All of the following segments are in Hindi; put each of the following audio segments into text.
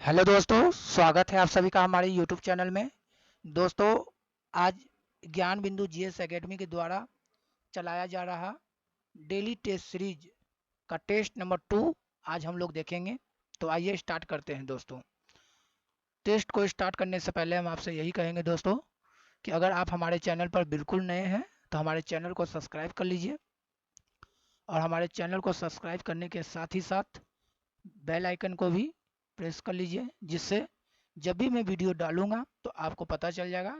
हेलो दोस्तों, स्वागत है आप सभी का हमारे यूट्यूब चैनल में। दोस्तों, आज ज्ञान बिंदु जीएस एकेडमी के द्वारा चलाया जा रहा डेली टेस्ट सीरीज का टेस्ट नंबर 2 आज हम लोग देखेंगे। तो आइए स्टार्ट करते हैं दोस्तों। टेस्ट को स्टार्ट करने से पहले हम आपसे यही कहेंगे दोस्तों कि अगर आप हमारे चैनल पर बिल्कुल नए हैं तो हमारे चैनल को सब्सक्राइब कर लीजिए, और हमारे चैनल को सब्सक्राइब करने के साथ ही साथ बेल आइकन को भी प्रेस कर लीजिए, जिससे जब भी मैं वीडियो डालूंगा तो आपको पता चल जाएगा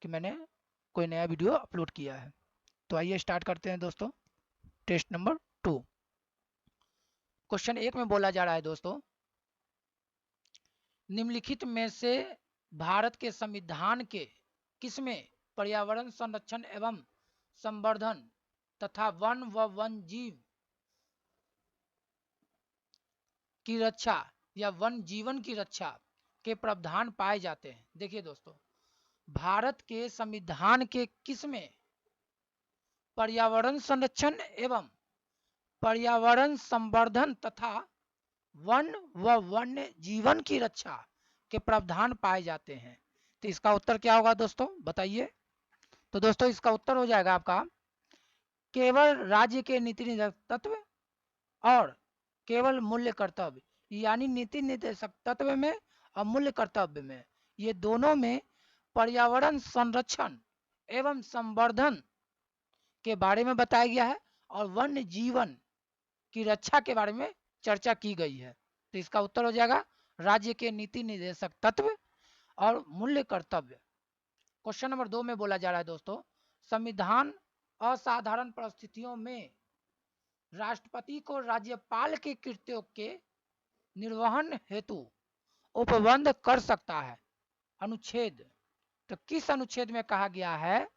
कि मैंने कोई नया वीडियो अपलोड किया है। तो आइए स्टार्ट करते हैं दोस्तों। टेस्ट नंबर 2, क्वेश्चन 1 में बोला जा रहा है दोस्तों, निम्नलिखित में से भारत के संविधान के किसमें पर्यावरण संरक्षण एवं संवर्धन तथा वन व वन जीव की रक्षा या वन जीवन की रक्षा के प्रावधान पाए जाते हैं। देखिए दोस्तों, भारत के संविधान के किसमें पर्यावरण संरक्षण एवं पर्यावरण संवर्धन तथा वन व वन्य जीवन की रक्षा के प्रावधान पाए जाते हैं। तो इसका उत्तर क्या होगा दोस्तों, बताइए। तो दोस्तों, इसका उत्तर हो जाएगा आपका केवल राज्य के नीति निर्देशक तत्व और केवल मूल्य कर्तव्य, यानी नीति निर्देशक तत्व में और मूल्य कर्तव्य में, ये दोनों में पर्यावरण संरक्षण एवं संवर्धन के बारे में बताया गया है और वन्य जीवन की रक्षा के बारे में चर्चा की गई है। तो इसका उत्तर हो जाएगा राज्य के नीति निर्देशक तत्व और मूल्य कर्तव्य। क्वेश्चन नंबर 2 में बोला जा रहा है दोस्तों, संविधान असाधारण परिस्थितियों में राष्ट्रपति को राज्यपाल के कृत्यों के निर्वहन हेतु उपबंध कर सकता है। अनुच्छेद, तो किस अनुच्छेद में कहा गया है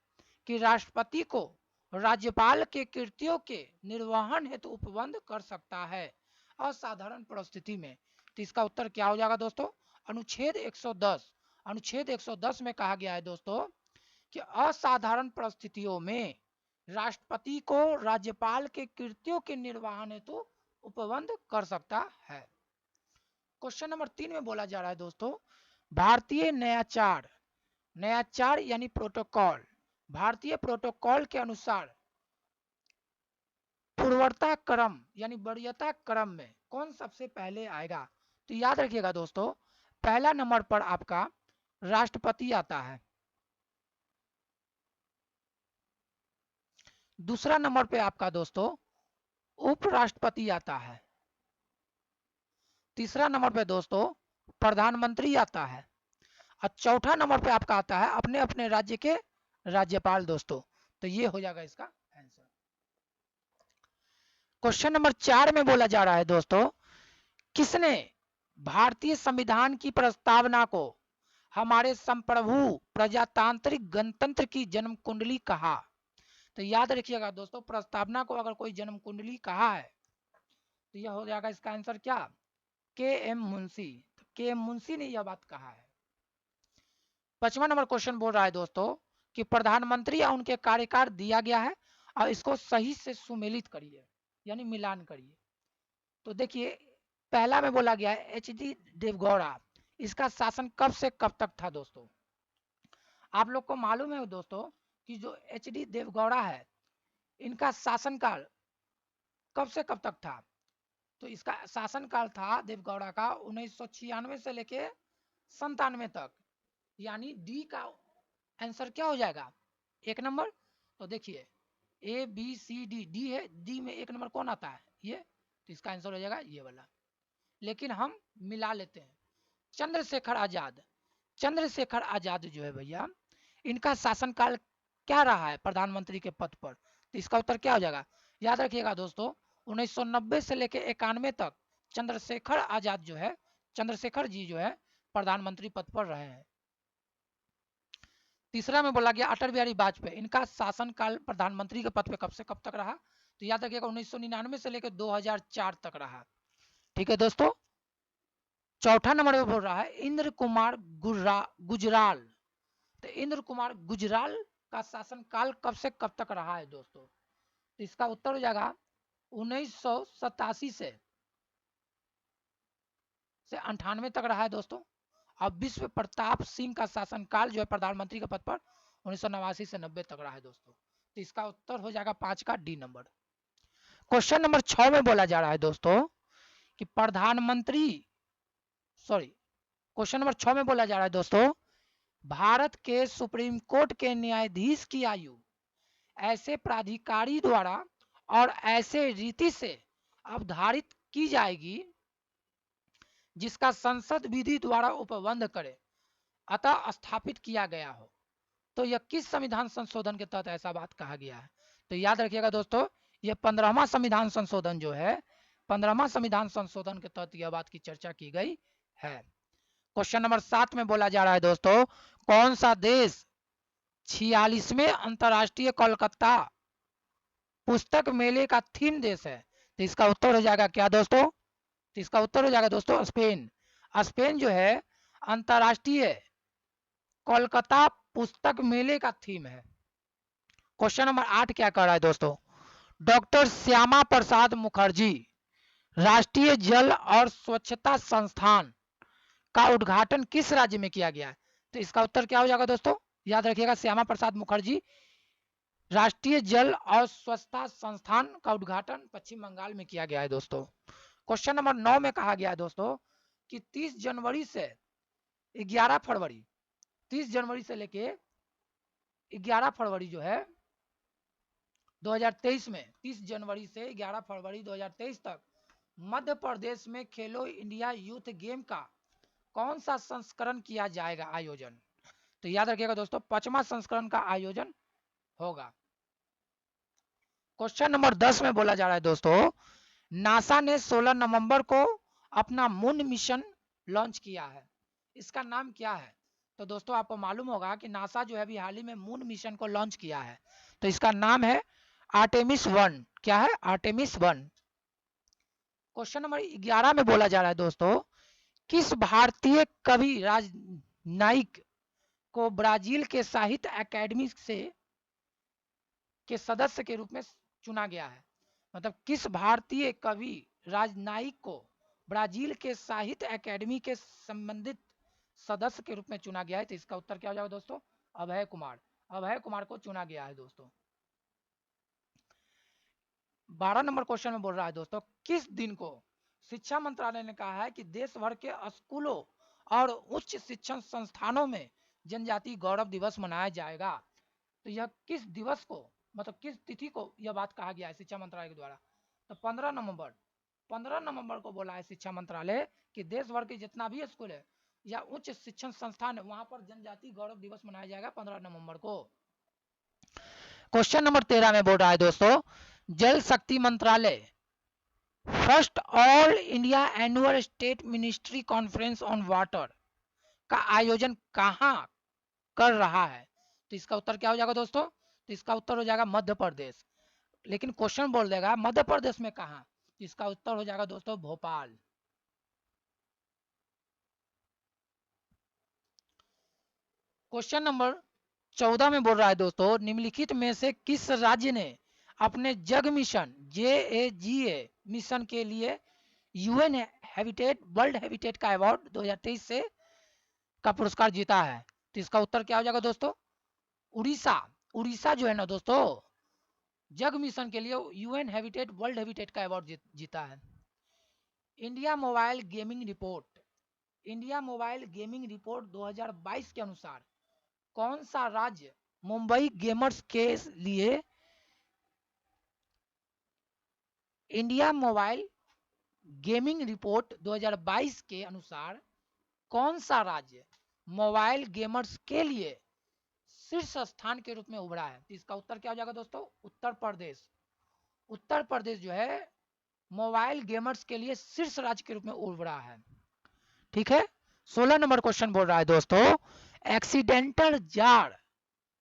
कि राष्ट्रपति को राज्यपाल के कृत्यों के निर्वहन हेतु उपबंध कर सकता है असाधारण परिस्थिति में? तो इसका उत्तर क्या हो जाएगा दोस्तों, अनुच्छेद 110। अनुच्छेद 110 में कहा गया है दोस्तों कि असाधारण परिस्थितियों में राष्ट्रपति को राज्यपाल के कृत्यों के निर्वहन हेतु उपबंध कर सकता है। क्वेश्चन नंबर 3 में बोला जा रहा है दोस्तों, भारतीय नयाचार, नयाचार यानी प्रोटोकॉल, भारतीय प्रोटोकॉल के अनुसार पूर्वता क्रम यानी वरीयता क्रम में कौन सबसे पहले आएगा? तो याद रखिएगा दोस्तों, पहला नंबर पर आपका राष्ट्रपति आता है, दूसरा नंबर पे आपका दोस्तों उपराष्ट्रपति आता है, तीसरा नंबर पे दोस्तों प्रधानमंत्री आता है, और चौथा नंबर पे आपका आता है अपने अपने राज्य के राज्यपाल दोस्तों। तो ये हो जाएगा इसका आंसर। क्वेश्चन नंबर 4 में बोला जा रहा है दोस्तों, किसने भारतीय संविधान की प्रस्तावना को हमारे संप्रभु प्रजातांत्रिक गणतंत्र की जन्म कुंडली कहा? तो याद रखिएगा दोस्तों, प्रस्तावना को अगर कोई जन्म कुंडली कहा है तो यह हो जाएगा इसका आंसर क्या, के एम मुंशी। तो के एम मुंशी ने यह बात कहा है। 5वां नंबर क्वेश्चन बोल रहा है दोस्तों कि प्रधानमंत्री या उनके कार्यकाल दिया गया है और इसको सही से सुमेलित करिए यानी मिलान करिए। तो देखिए, पहला में बोला गया है एच.डी. देवगौड़ा, इसका शासन कब से कब तक था दोस्तों? आप लोग को मालूम है दोस्तों कि जो एच.डी. देवगौड़ा है, इनका शासनकाल कब से कब तक था? तो इसका शासनकाल था देवगौड़ा का 1996 से लेके 97 तक, यानी डी का आंसर क्या हो जाएगा, 1 नंबर। तो देखिए A B C D, D है, डी में 1 नंबर कौन आता है, ये। तो इसका आंसर हो जाएगा ये वाला। लेकिन हम मिला लेते हैं, चंद्रशेखर आजाद, चंद्रशेखर आजाद जो है भैया, इनका शासनकाल क्या रहा है प्रधानमंत्री के पद पर? तो इसका उत्तर क्या हो जाएगा, याद रखिएगा दोस्तों, 1990 से लेकर 91 तक चंद्रशेखर आजाद जो है, चंद्रशेखर जी जो है प्रधानमंत्री पद पर रहे हैं। तीसरा में बोला गया अटल बिहारी वाजपेयी, इनका शासनकाल प्रधानमंत्री के पद पे कब से कब तक रहा? तो याद रखिएगा 1999 से लेकर 2004 तक रहा। ठीक है दोस्तों। चौथा नंबर पे बोल रहा है इंद्र कुमार गुजराल, तो इंद्र कुमार गुजराल का शासनकाल कब से कब तक रहा है दोस्तों? तो इसका उत्तर हो जाएगा 1987 से से 98 तक रहा है दोस्तों। अब विश्व प्रताप सिंह का शासनकाल जो है प्रधानमंत्री के पद पर 1989 से 90 तक रहा है दोस्तों। तो इसका उत्तर हो जाएगा 5 का डी नंबर। क्वेश्चन नंबर 6 में बोला जा रहा है दोस्तों कि प्रधानमंत्री क्वेश्चन नंबर 6 में बोला जा रहा है दोस्तों, भारत के सुप्रीम कोर्ट के न्यायाधीश की आयु ऐसे प्राधिकारी द्वारा और ऐसे रीति से अवधारित की जाएगी जिसका संसद विधि द्वारा उपबंध करे अतः स्थापित किया गया हो। तो यह किस संविधान संशोधन के तहत ऐसा बात कहा गया है? तो याद रखिएगा दोस्तों, यह 15वां संविधान संशोधन जो है, 15वां संविधान संशोधन के तहत यह बात की चर्चा की गई है। क्वेश्चन नंबर 7 में बोला जा रहा है दोस्तों, कौन सा देश 46वें अंतर्राष्ट्रीय कोलकाता पुस्तक मेले का थीम देश है? तो इसका उत्तर हो जाएगा क्या दोस्तों? तो इसका उत्तर हो जाएगा दोस्तों स्पेन। स्पेन जो है अंतर्राष्ट्रीय कोलकाता पुस्तक मेले का थीम है। क्वेश्चन नंबर 8 क्या कर रहा है दोस्तों, डॉक्टर श्यामा प्रसाद मुखर्जी राष्ट्रीय जल और स्वच्छता संस्थान का उद्घाटन किस राज्य में किया गया है? तो इसका उत्तर क्या हो जाएगा दोस्तों? याद रखिएगा, श्यामा प्रसाद मुखर्जी राष्ट्रीय जल और स्वच्छता संस्थान का उद्घाटन पश्चिम बंगाल में किया गया है दोस्तों। क्वेश्चन नंबर 9 में कहा गया है दोस्तों कि 30 जनवरी से 11 फरवरी 30 जनवरी से लेके 11 फरवरी जो है 2023 में 30 जनवरी से 11 फरवरी 2023 तक मध्य प्रदेश में खेलो इंडिया यूथ गेम का कौन सा संस्करण किया जाएगा आयोजन? तो याद रखिएगा दोस्तों, 5वां संस्करण का आयोजन होगा। क्वेश्चन नंबर 10 में बोला जा रहा है दोस्तों, नासा ने 16 नवंबर को अपना मून मिशन लॉन्च किया है, इसका नाम क्या है? तो दोस्तों आपको मालूम होगा कि नासा जो है अभी हाल ही में मून मिशन को लॉन्च किया है, तो इसका नाम है आर्टेमिस 1। क्या है? आर्टेमिस 1। क्वेश्चन नंबर 11 में बोला जा रहा है दोस्तों, किस भारतीय कवि राजनायिक को ब्राजील के साहित्य अकादमी से के सदस्य के रूप में चुना गया है? मतलब किस भारतीय कवि राजनायिक को ब्राजील के साहित्य अकादमी के संबंधित सदस्य के रूप में चुना गया है? तो इसका उत्तर क्या हो जाएगा दोस्तों? अभय कुमार। अभय कुमार को चुना गया है दोस्तों। 12 नंबर क्वेश्चन में बोल रहा है दोस्तों, किस दिन को शिक्षा मंत्रालय ने कहा है कि देश भर के स्कूलों और उच्च शिक्षण संस्थानों में जनजातीय गौरव दिवस मनाया जाएगा? तो यह किस दिवस को, मतलब किस तिथि को यह बात कहा गया है शिक्षा मंत्रालय के द्वारा? तो 15 नवंबर को बोला है शिक्षा मंत्रालय कि देश भर के जितना भी स्कूल है या उच्च शिक्षण संस्थान है वहां पर जनजातीय गौरव दिवस मनाया जाएगा 15 नवंबर को। क्वेश्चन नंबर 13 में बोल रहा है दोस्तों, जल शक्ति मंत्रालय first all India annual state ministry conference on water का आयोजन कहां कर रहा है? तो इसका उत्तर क्या हो जाएगा दोस्तों? तो इसका उत्तर हो जाएगा मध्य प्रदेश। लेकिन क्वेश्चन बोल देगा मध्य प्रदेश में कहां, तो इसका उत्तर हो जाएगा दोस्तों भोपाल। क्वेश्चन नंबर 14 में बोल रहा है दोस्तों, निम्नलिखित में से किस राज्य ने अपने जग मिशन JAGA मिशन के लिए यूएन हैबिटेट वर्ल्ड हैबिटेट का अवार्ड 2023 से का पुरस्कार जीता है? तो इसका उत्तर क्या हो जाएगा दोस्तों? उड़ीसा। उड़ीसा जो है ना दोस्तों, जग मिशन के लिए यूएन हैबिटेट वर्ल्ड हैबिटेट का अवार्ड जीता है। इंडिया मोबाइल गेमिंग रिपोर्ट 2022 के अनुसार कौन सा राज्य मुंबई गेमर्स के लिए इंडिया मोबाइल गेमिंग रिपोर्ट 2022 के अनुसार कौन सा राज्य मोबाइल गेमर्स के लिए शीर्ष स्थान के रूप में उभरा है? तो इसका उत्तर क्या हो जाएगा दोस्तों? उत्तर प्रदेश। उत्तर प्रदेश जो है मोबाइल गेमर्स के लिए शीर्ष राज्य के रूप में उभरा है। ठीक है। 16 नंबर क्वेश्चन बोल रहा है दोस्तों, accidental jar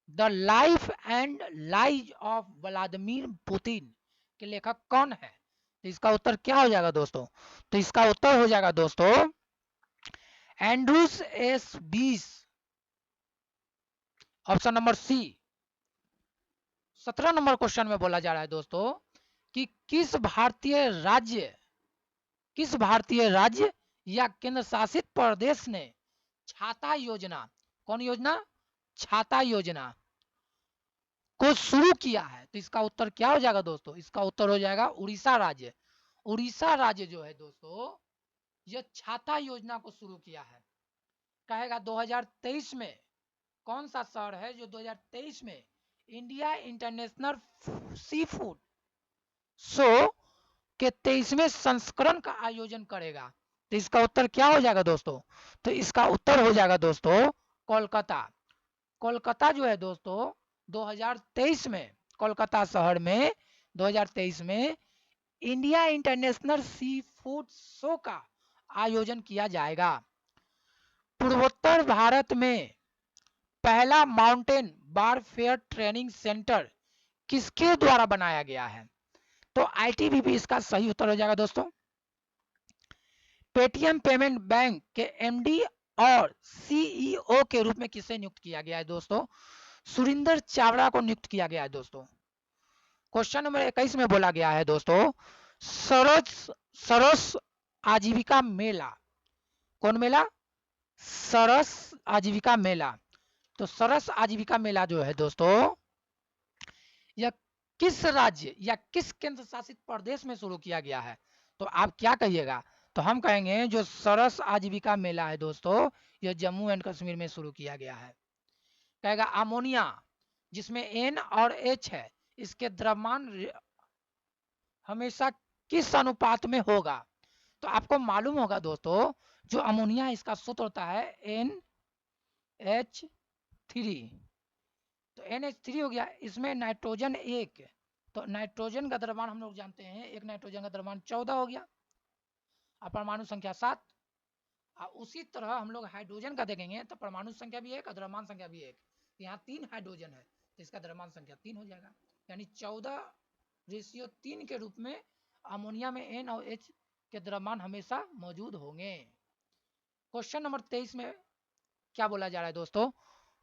the life and lies of Vladimir Putin के लेखक कौन है? तो इसका उत्तर क्या हो जाएगा दोस्तों? तो इसका उत्तर हो जाएगा दोस्तों एंड्रूस एस बीस, option number C. 17 number question में बोला जा रहा है दोस्तों कि किस भारतीय राज्य या केंद्र शासित प्रदेश ने छाता योजना, कौन योजना, छाता योजना को शुरू किया है? तो इसका उत्तर क्या हो जाएगा दोस्तों? इसका उत्तर हो जाएगा उड़ीसा राज्य। उड़ीसा राज्य जो है दोस्तों, ये छाता योजना को शुरू किया है। कहेगा 2023 में कौन सा शहर है जो 2023 में India international sea food show के 23वें संस्करण का आयोजन करेगा? तो इसका उत्तर क्या हो जाएगा दोस्तों? तो इसका उत्तर हो जाएगा दोस्तों कोलकाता। कोलकाता जो है दोस्तों 2023 में, कोलकाता शहर में 2023 में India international sea food show का आयोजन किया जाएगा। पूर्वोत्तर भारत में पहला माउंटेन वारफेयर ट्रेनिंग सेंटर किसके द्वारा बनाया गया है? तो आईटीबीपी इसका सही उत्तर हो जाएगा दोस्तों। पेटीएम पेमेंट बैंक के एमडी और सीईओ के रूप में किसे नियुक्त किया गया है दोस्तों? सुरिंदर चावड़ा को नियुक्त किया गया है दोस्तों। क्वेश्चन नंबर 21 में बोला गया है दोस्तों, सरस आजीविका मेला, कौन मेला? सरस आजीविका मेला। तो सरस आजीविका मेला जो है दोस्तों, यह किस राज्य या किस केंद्र शासित प्रदेश में शुरू किया गया है? तो आप क्या कहिएगा? तो हम कहेंगे जो सरस आजीविका मेला है दोस्तों, यह जम्मू एंड कश्मीर में शुरू किया गया है। कहेगा अमोनिया, जिसमें एन और एच है, इसके द्रव्यमान हमेशा किस अनुपात में होगा? तो आपको मालूम होगा दोस्तों, जो अमोनिया है इसका सूत्र होता है NH3। तो NH3 हो गया, इसमें नाइट्रोजन एक, तो नाइट्रोजन का द्रव्यमान हम लोग जानते हैं, एक नाइट्रोजन का द्रव्यमान 14 हो गया, परमाणु संख्या 7। उसी तरह हम लोग हाइड्रोजन का देखेंगे तो परमाणु संख्या भी एक और द्रव्यमान संख्या भी एक। यहाँ 3 हाइड्रोजन है तो इसका द्रव्यमान संख्या 3 हो जाएगा, यानी 14:3 के रूप में अमोनिया में N और H के द्रव्यमान हमेशा मौजूद होंगे। क्वेश्चन नंबर 23 में क्या बोला जा रहा है दोस्तों?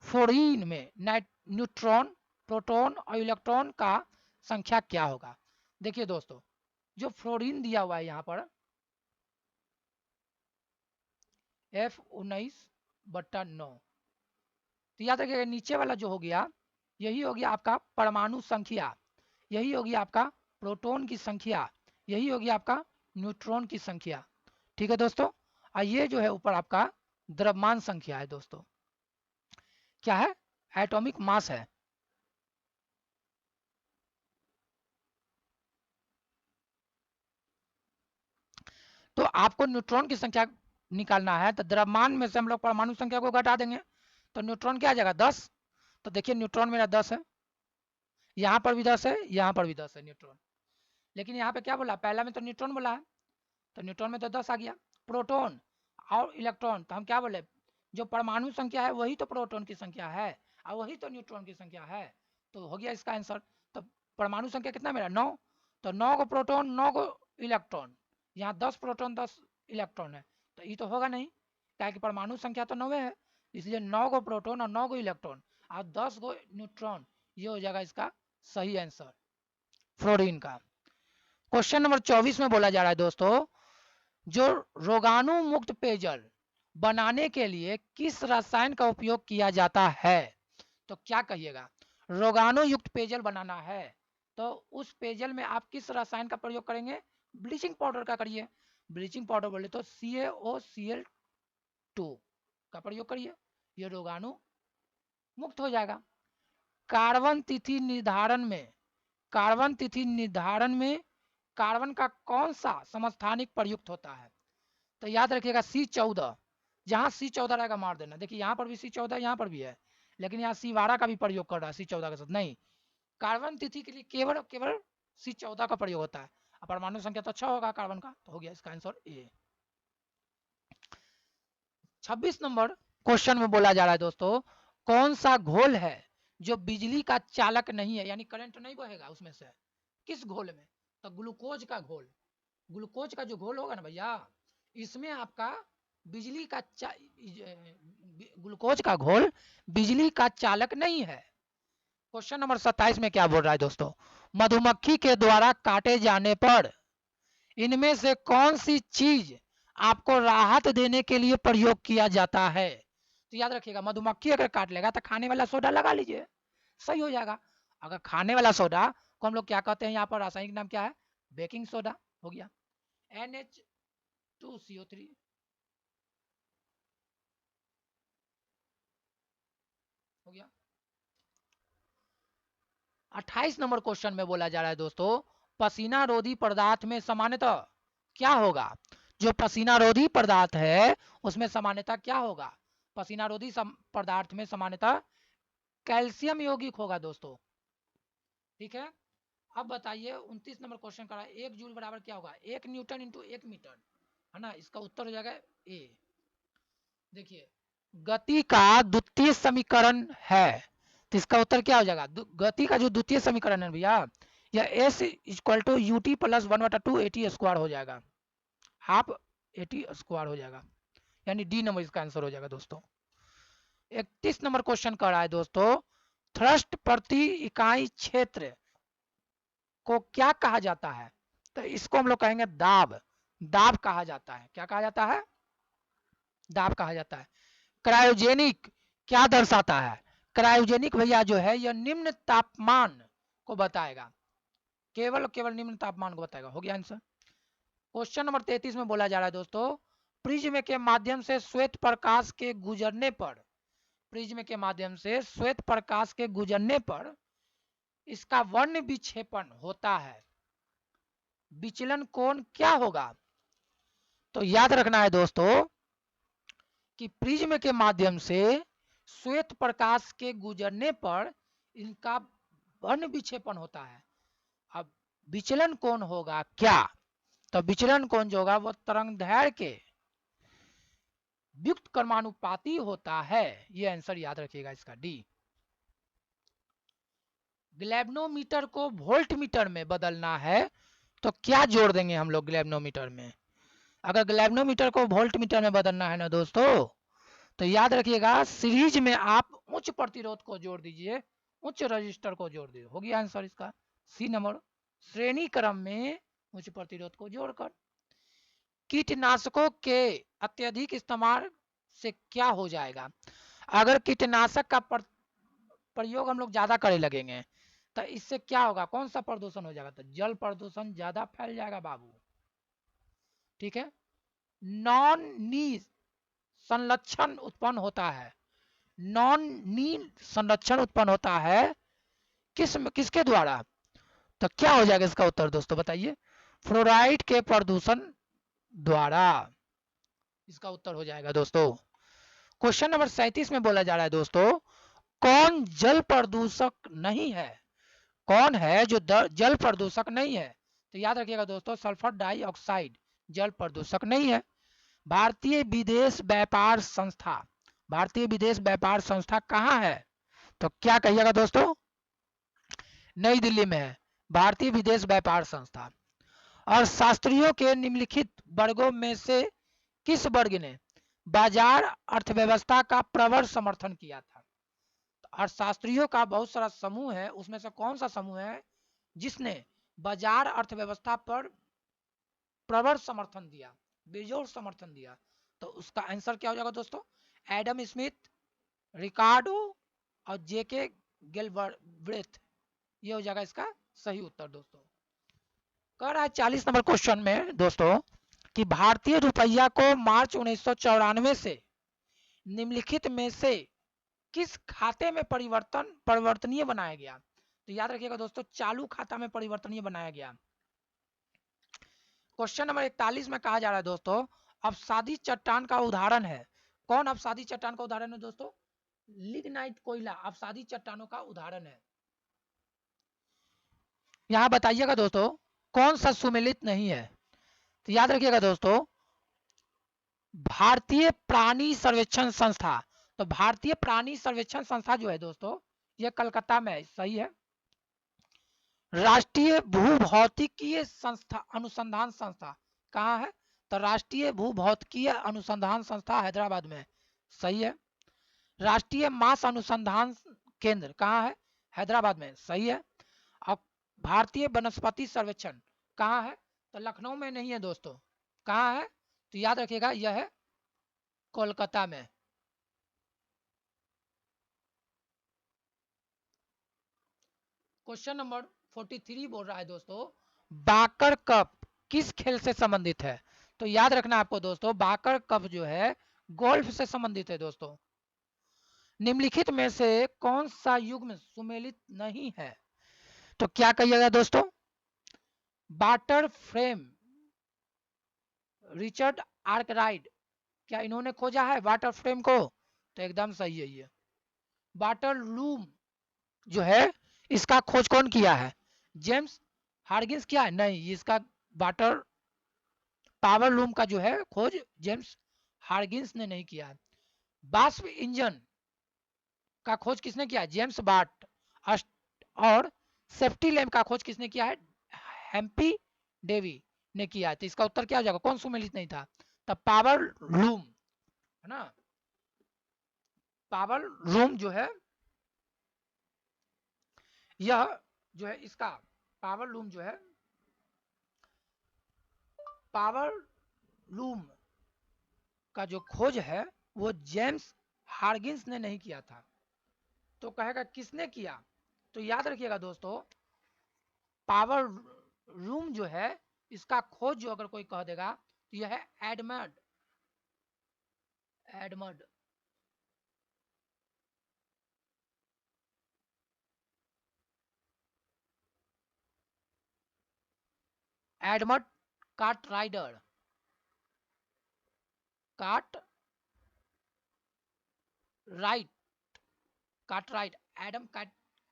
फ्लोरीन में न्यूट्रॉन, प्रोटॉन और इलेक्ट्रॉन का संख्या क्या होगा? देखिए दोस्तों, जो फ्लोरीन दिया हुआ है यहाँ पर F19/9, तो याद रखिएगा नीचे वाला जो हो गया यही हो गया आपका परमाणु संख्या, यही होगी आपका प्रोटॉन की संख्या, यही होगी आपका न्यूट्रॉन की संख्या। ठीक है दोस्तों, और ये जो है ऊपर आपका द्रव्यमान संख्या है दोस्तों, क्या है? एटॉमिक मास है। तो आपको न्यूट्रॉन की संख्या निकालना है, तो द्रव्यमान में से हम लोग परमाणु संख्या को घटा देंगे, तो न्यूट्रॉन क्या आ जाएगा? 10। तो देखिए न्यूट्रॉन मेरा 10 है, यहाँ पर भी 10 है, यहाँ पर भी 10 है न्यूट्रॉन। लेकिन यहाँ पे क्या बोला? पहला में तो न्यूट्रॉन बोला है, तो न्यूट्रॉन में तो 10 आ गया। प्रोटॉन और इलेक्ट्रॉन, तो हम क्या बोले? जो परमाणु संख्या है वही तो प्रोटॉन की संख्या है और वही तो न्यूट्रॉन की संख्या है, तो हो गया इसका आंसर। तो परमाणु संख्या कितना मेरा? 9। तो 9 को प्रोटॉन, 9 को इलेक्ट्रॉन, यहाँ 10 प्रोटॉन 10 इलेक्ट्रॉन है, तो ये तो होगा नहीं, क्या कि परमाणु संख्या तो 9 है, इसलिए 9 को प्रोटॉन और 9 को इलेक्ट्रॉन और 10 को न्यूट्रॉन, ये हो जाएगा इसका सही आंसर फ्लोरीन का। क्वेश्चन नंबर 24 में बोला जा रहा है दोस्तों, जो रोगाणु मुक्त पेयजल बनाने के लिए किस रसायन का उपयोग किया जाता है? तो क्या कहिएगा? रोगाणु युक्त पेयजल बनाना है तो उस पेयजल में आप किस रसायन का प्रयोग करेंगे? ब्लीचिंग पाउडर का करिए। ब्लीचिंग पाउडर बोले तो CaOCl2 का प्रयोग करिए, ये रोगाणु मुक्त हो जाएगा। कार्बन तिथि निर्धारण में, कार्बन तिथि निर्धारण में कार्बन का कौन सा समस्थानिक प्रयुक्त होता है? तो याद रखिएगा C14, जहां C14 रहेगा मार देना। देखिए यहाँ पर भी C14, यहाँ पर भी है, लेकिन यहाँ C12 का भी प्रयोग कर रहा है C14 के साथ नहीं। कार्बन तिथि के लिए केवल केवल C14 का प्रयोग होता है, परमाणु संख्या तो 6 होगा कार्बन का, तो हो गया इसका आंसर ए। 26 नंबर क्वेश्चन में बोला जा रहा है दोस्तों, कौन सा घोल है जो बिजली का चालक नहीं है, यानी करंट नहीं बहेगा उसमें से? किस घोल में? तो ग्लूकोज का घोल। ग्लूकोज का जो घोल होगा ना भैया, इसमें आपका बिजली का ग्लूकोज का घोल बिजली का चालक नहीं है। क्वेश्चन नंबर 27 में क्या बोल रहा है दोस्तों, मधुमक्खी के द्वारा काटे जाने पर इनमें से कौन सी चीज आपको राहत देने के लिए प्रयोग किया जाता है। तो याद रखिएगा, मधुमक्खी अगर काट लेगा तो खाने वाला सोडा लगा लीजिए, सही हो जाएगा। अगर खाने वाला सोडा को हम लोग क्या कहते हैं, यहाँ पर रासायनिक नाम क्या है, बेकिंग सोडा हो गया। NH2CO3 हो गया। 28 नंबर क्वेश्चन में बोला जा रहा है दोस्तों, पसीना रोधी पदार्थ में सामान्यतः क्या होगा। जो पसीना रोधी पदार्थ है उसमें सामान्यतः क्या होगा, पसीना रोधी पदार्थ में सामान्यतः कैल्शियम यौगिक होगा दोस्तों, ठीक है। अब बताइए 29 नंबर क्वेश्चन का, 1 जूल बराबर क्या होगा, 1 न्यूटन इंटू 1 मीटर, है ना। इसका उत्तर हो जाएगा ए। देखिए, गति का द्वितीय समीकरण है, तो इसका उत्तर क्या हो जाएगा, गति का जो द्वितीय समीकरण है भैया, यह S equal to U T plus 1/2 AT square हो जाएगा, हाफ AT स्क्वायर हो जाएगा, यानी डी नंबर इसका आंसर हो जाएगा दोस्तों। 31 नंबर क्वेश्चन कर रहा है दोस्तों, थ्रस्ट प्रति इकाई क्षेत्र को क्या कहा जाता है। तो इसको हम लोग कहेंगे दाब, दाब कहा जाता है, क्या कहा जाता है, दाब कहा जाता है। क्रायोजेनिक क्या दर्शाता है, क्रायोजेनिक भैया जो है यह निम्न तापमान को बताएगा, केवल केवल निम्न तापमान को बताएगा, हो गया आंसर। क्वेश्चन नंबर 33 में बोला जा रहा है दोस्तों, प्रिज्म के माध्यम से श्वेत प्रकाश के गुजरने पर, प्रिज्म के माध्यम से श्वेत प्रकाश के गुजरने पर इसका वर्ण विक्षेपण होता है, विचलन कोण क्या होगा। तो याद रखना है दोस्तों कि प्रिज्म के माध्यम से श्वेत प्रकाश के गुजरने पर इनका वर्ण विक्षेपण होता है। अब विचलन कोण होगा क्या, तो विचलन कोण जो होगा वो तरंगदैर्घ्य के व्युक्त क्रमानुपाती होता है, ये आंसर याद रखिएगा इसका डी। ग्लैब्नोमीटर को वोल्ट मीटर में बदलना है तो क्या जोड़ देंगे हम लोग ग्लैब्नोमीटर में, अगर ग्लैब्नोमीटर को वोल्ट मीटर में बदलना है ना दोस्तों, तो याद रखिएगा सीरीज में आप उच्च प्रतिरोध को जोड़ दीजिए, उच्च रजिस्टर को जोड़ दीजिए, हो गया आंसर इसका सी नंबर, श्रेणी क्रम में उच्च प्रतिरोध को जोड़कर। कीटनाशकों के अत्यधिक इस्तेमाल से क्या हो जाएगा, अगर कीटनाशक का प्रयोग हम लोग ज्यादा करने लगेंगे तो इससे क्या होगा, कौन सा प्रदूषण हो जाएगा, तो जल प्रदूषण ज्यादा फैल जाएगा बाबू, ठीक है। नॉन नी संरक्षण उत्पन्न होता है, नॉन नी संरक्षण उत्पन्न होता है किसके द्वारा, तो क्या हो जाएगा इसका उत्तर दोस्तों बताइए, फ्लोराइड के प्रदूषण द्वारा, इसका उत्तर हो जाएगा दोस्तों। क्वेश्चन नंबर 37 में बोला जा रहा है दोस्तों, कौन जल प्रदूषक नहीं है, कौन है जो जल प्रदूषक नहीं है, तो याद रखिएगा दोस्तों सल्फर डाइऑक्साइड जल प्रदूषक नहीं है। भारतीय विदेश व्यापार संस्था, भारतीय विदेश व्यापार संस्था कहाँ है, तो क्या कहिएगा दोस्तों, नई दिल्ली में है भारतीय विदेश व्यापार संस्था। और शास्त्रियों के निम्नलिखित वर्गों में से किस वर्ग ने बाजार अर्थव्यवस्था का प्रबल समर्थन किया था, अर्थशास्त्रियों का बहुत सारा समूह है, उसमें से कौन सा समूह है जिसने बाजार अर्थव्यवस्था पर प्रबल समर्थन दिया, बेजोड़ समर्थन दिया, तो उसका आंसर क्या हो जाएगा दोस्तों, एडम स्मिथ, रिकार्डो और जेके गेलब्रेथ, ये हो जाएगा इसका सही उत्तर दोस्तों। कह रहा है 40 नंबर क्वेश्चन में दोस्तों कि भारतीय रुपया को मार्च 1994 से निम्नलिखित में से किस खाते में परिवर्तनीय बनाया गया, तो याद रखिएगा दोस्तों चालू खाता में परिवर्तनीय बनाया गया। क्वेश्चन नंबर 41 में कहा जा रहा है दोस्तों, अवसादी चट्टान का उदाहरण है, कौन अवसादी चट्टान का उदाहरण है दोस्तों, लिग्नाइट कोयला अवसादी चट्टानों का उदाहरण है। यहां बताइएगा दोस्तों कौन सा सुमेलित नहीं है, तो याद रखिएगा दोस्तों भारतीय प्राणी सर्वेक्षण संस्था, तो भारतीय प्राणी सर्वेक्षण संस्था जो है दोस्तों ये कलकत्ता में है, सही है। राष्ट्रीय भूभौतिकीय संस्था अनुसंधान संस्था कहाँ है, तो राष्ट्रीय भूभौतिकीय अनुसंधान संस्था हैदराबाद में, सही है। राष्ट्रीय मास अनुसंधान केंद्र कहाँ है, हैदराबाद में, सही है। और भारतीय वनस्पति सर्वेक्षण कहाँ है, तो लखनऊ में नहीं है दोस्तों, कहाँ है, तो याद रखिएगा यह है कोलकाता में। क्वेश्चन नंबर 43 बोल रहा है दोस्तों, बाकर कप किस खेल से संबंधित है? तो याद रखना आपको दोस्तों, बाकर कप जो है गोल्फ से संबंधित है दोस्तों। निम्नलिखित में से कौन सा युग्म सुमेलित नहीं है? तो क्या कहिएगा दोस्तों? वाटर फ्रेम, रिचर्ड आर्कराइट, क्या इन्होंने खोजा है वाटर फ्रेम को? तो एकदम सही है ये। वाटर लूम जो है इसका खोज कौन किया है? जेम्स हार्गिंस किया है? नहीं, इसका वाटर पावर लूम का जो है खोज जेम्स हार्गिंस ने नहीं किया है। बाष्प इंजन का खोज किसने किया है? James BART. और सेफ्टी लैम्प का खोज किसने किया है? हेम्पी डेवी ने किया है। तो इसका उत्तर क्या हो जाएगा? कौन सुमेलित नहीं था? तब पावर लूम है ना, पावर लूम जो है यह जो है इसका पावर लूम जो है, पावर लूम का जो खोज है वो जेम्स हार्गिंस ने नहीं किया था। तो कहेगा किसने किया? तो याद रखिएगा दोस्तों, पावर लूम जो है इसका खोज जो अगर कोई कह देगा तो यह है Edmund, Edmund Edmund Cartrider, Cartwright, Cartwright, Adam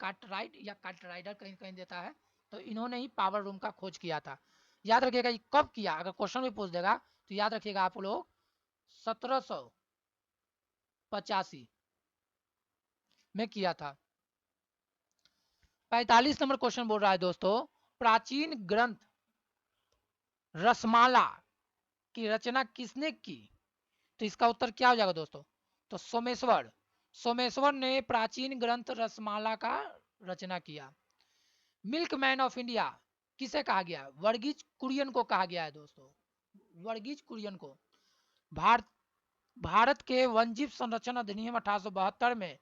Cartwright या कार्टराइडर कहीं कहीं देता है। तो इन्होंने ही पावर रूम का खोज किया था। याद रखिएगा ये कब किया, अगर क्वेश्चन भी पूछ देगा तो याद रखिएगा आप लोग 1785 में किया था। 45 नंबर क्वेश्चन बोल रहा है दोस्तों, प्राचीन ग्रंथ रसमाला की रचना किसने की? तो इसका उत्तर क्या हो जाएगा दोस्तों? तो सोमेश्वर, सोमेश्वर ने प्राचीन ग्रंथ रसमाला का रचना किया। मिल्क मैन ऑफ इंडिया किसे कहा गया? वर्गीज कुरियन को कहा गया है दोस्तों, वर्गीज कुरियन को। भारत भारत के वन्यजीव संरक्षण अधिनियम 1872 में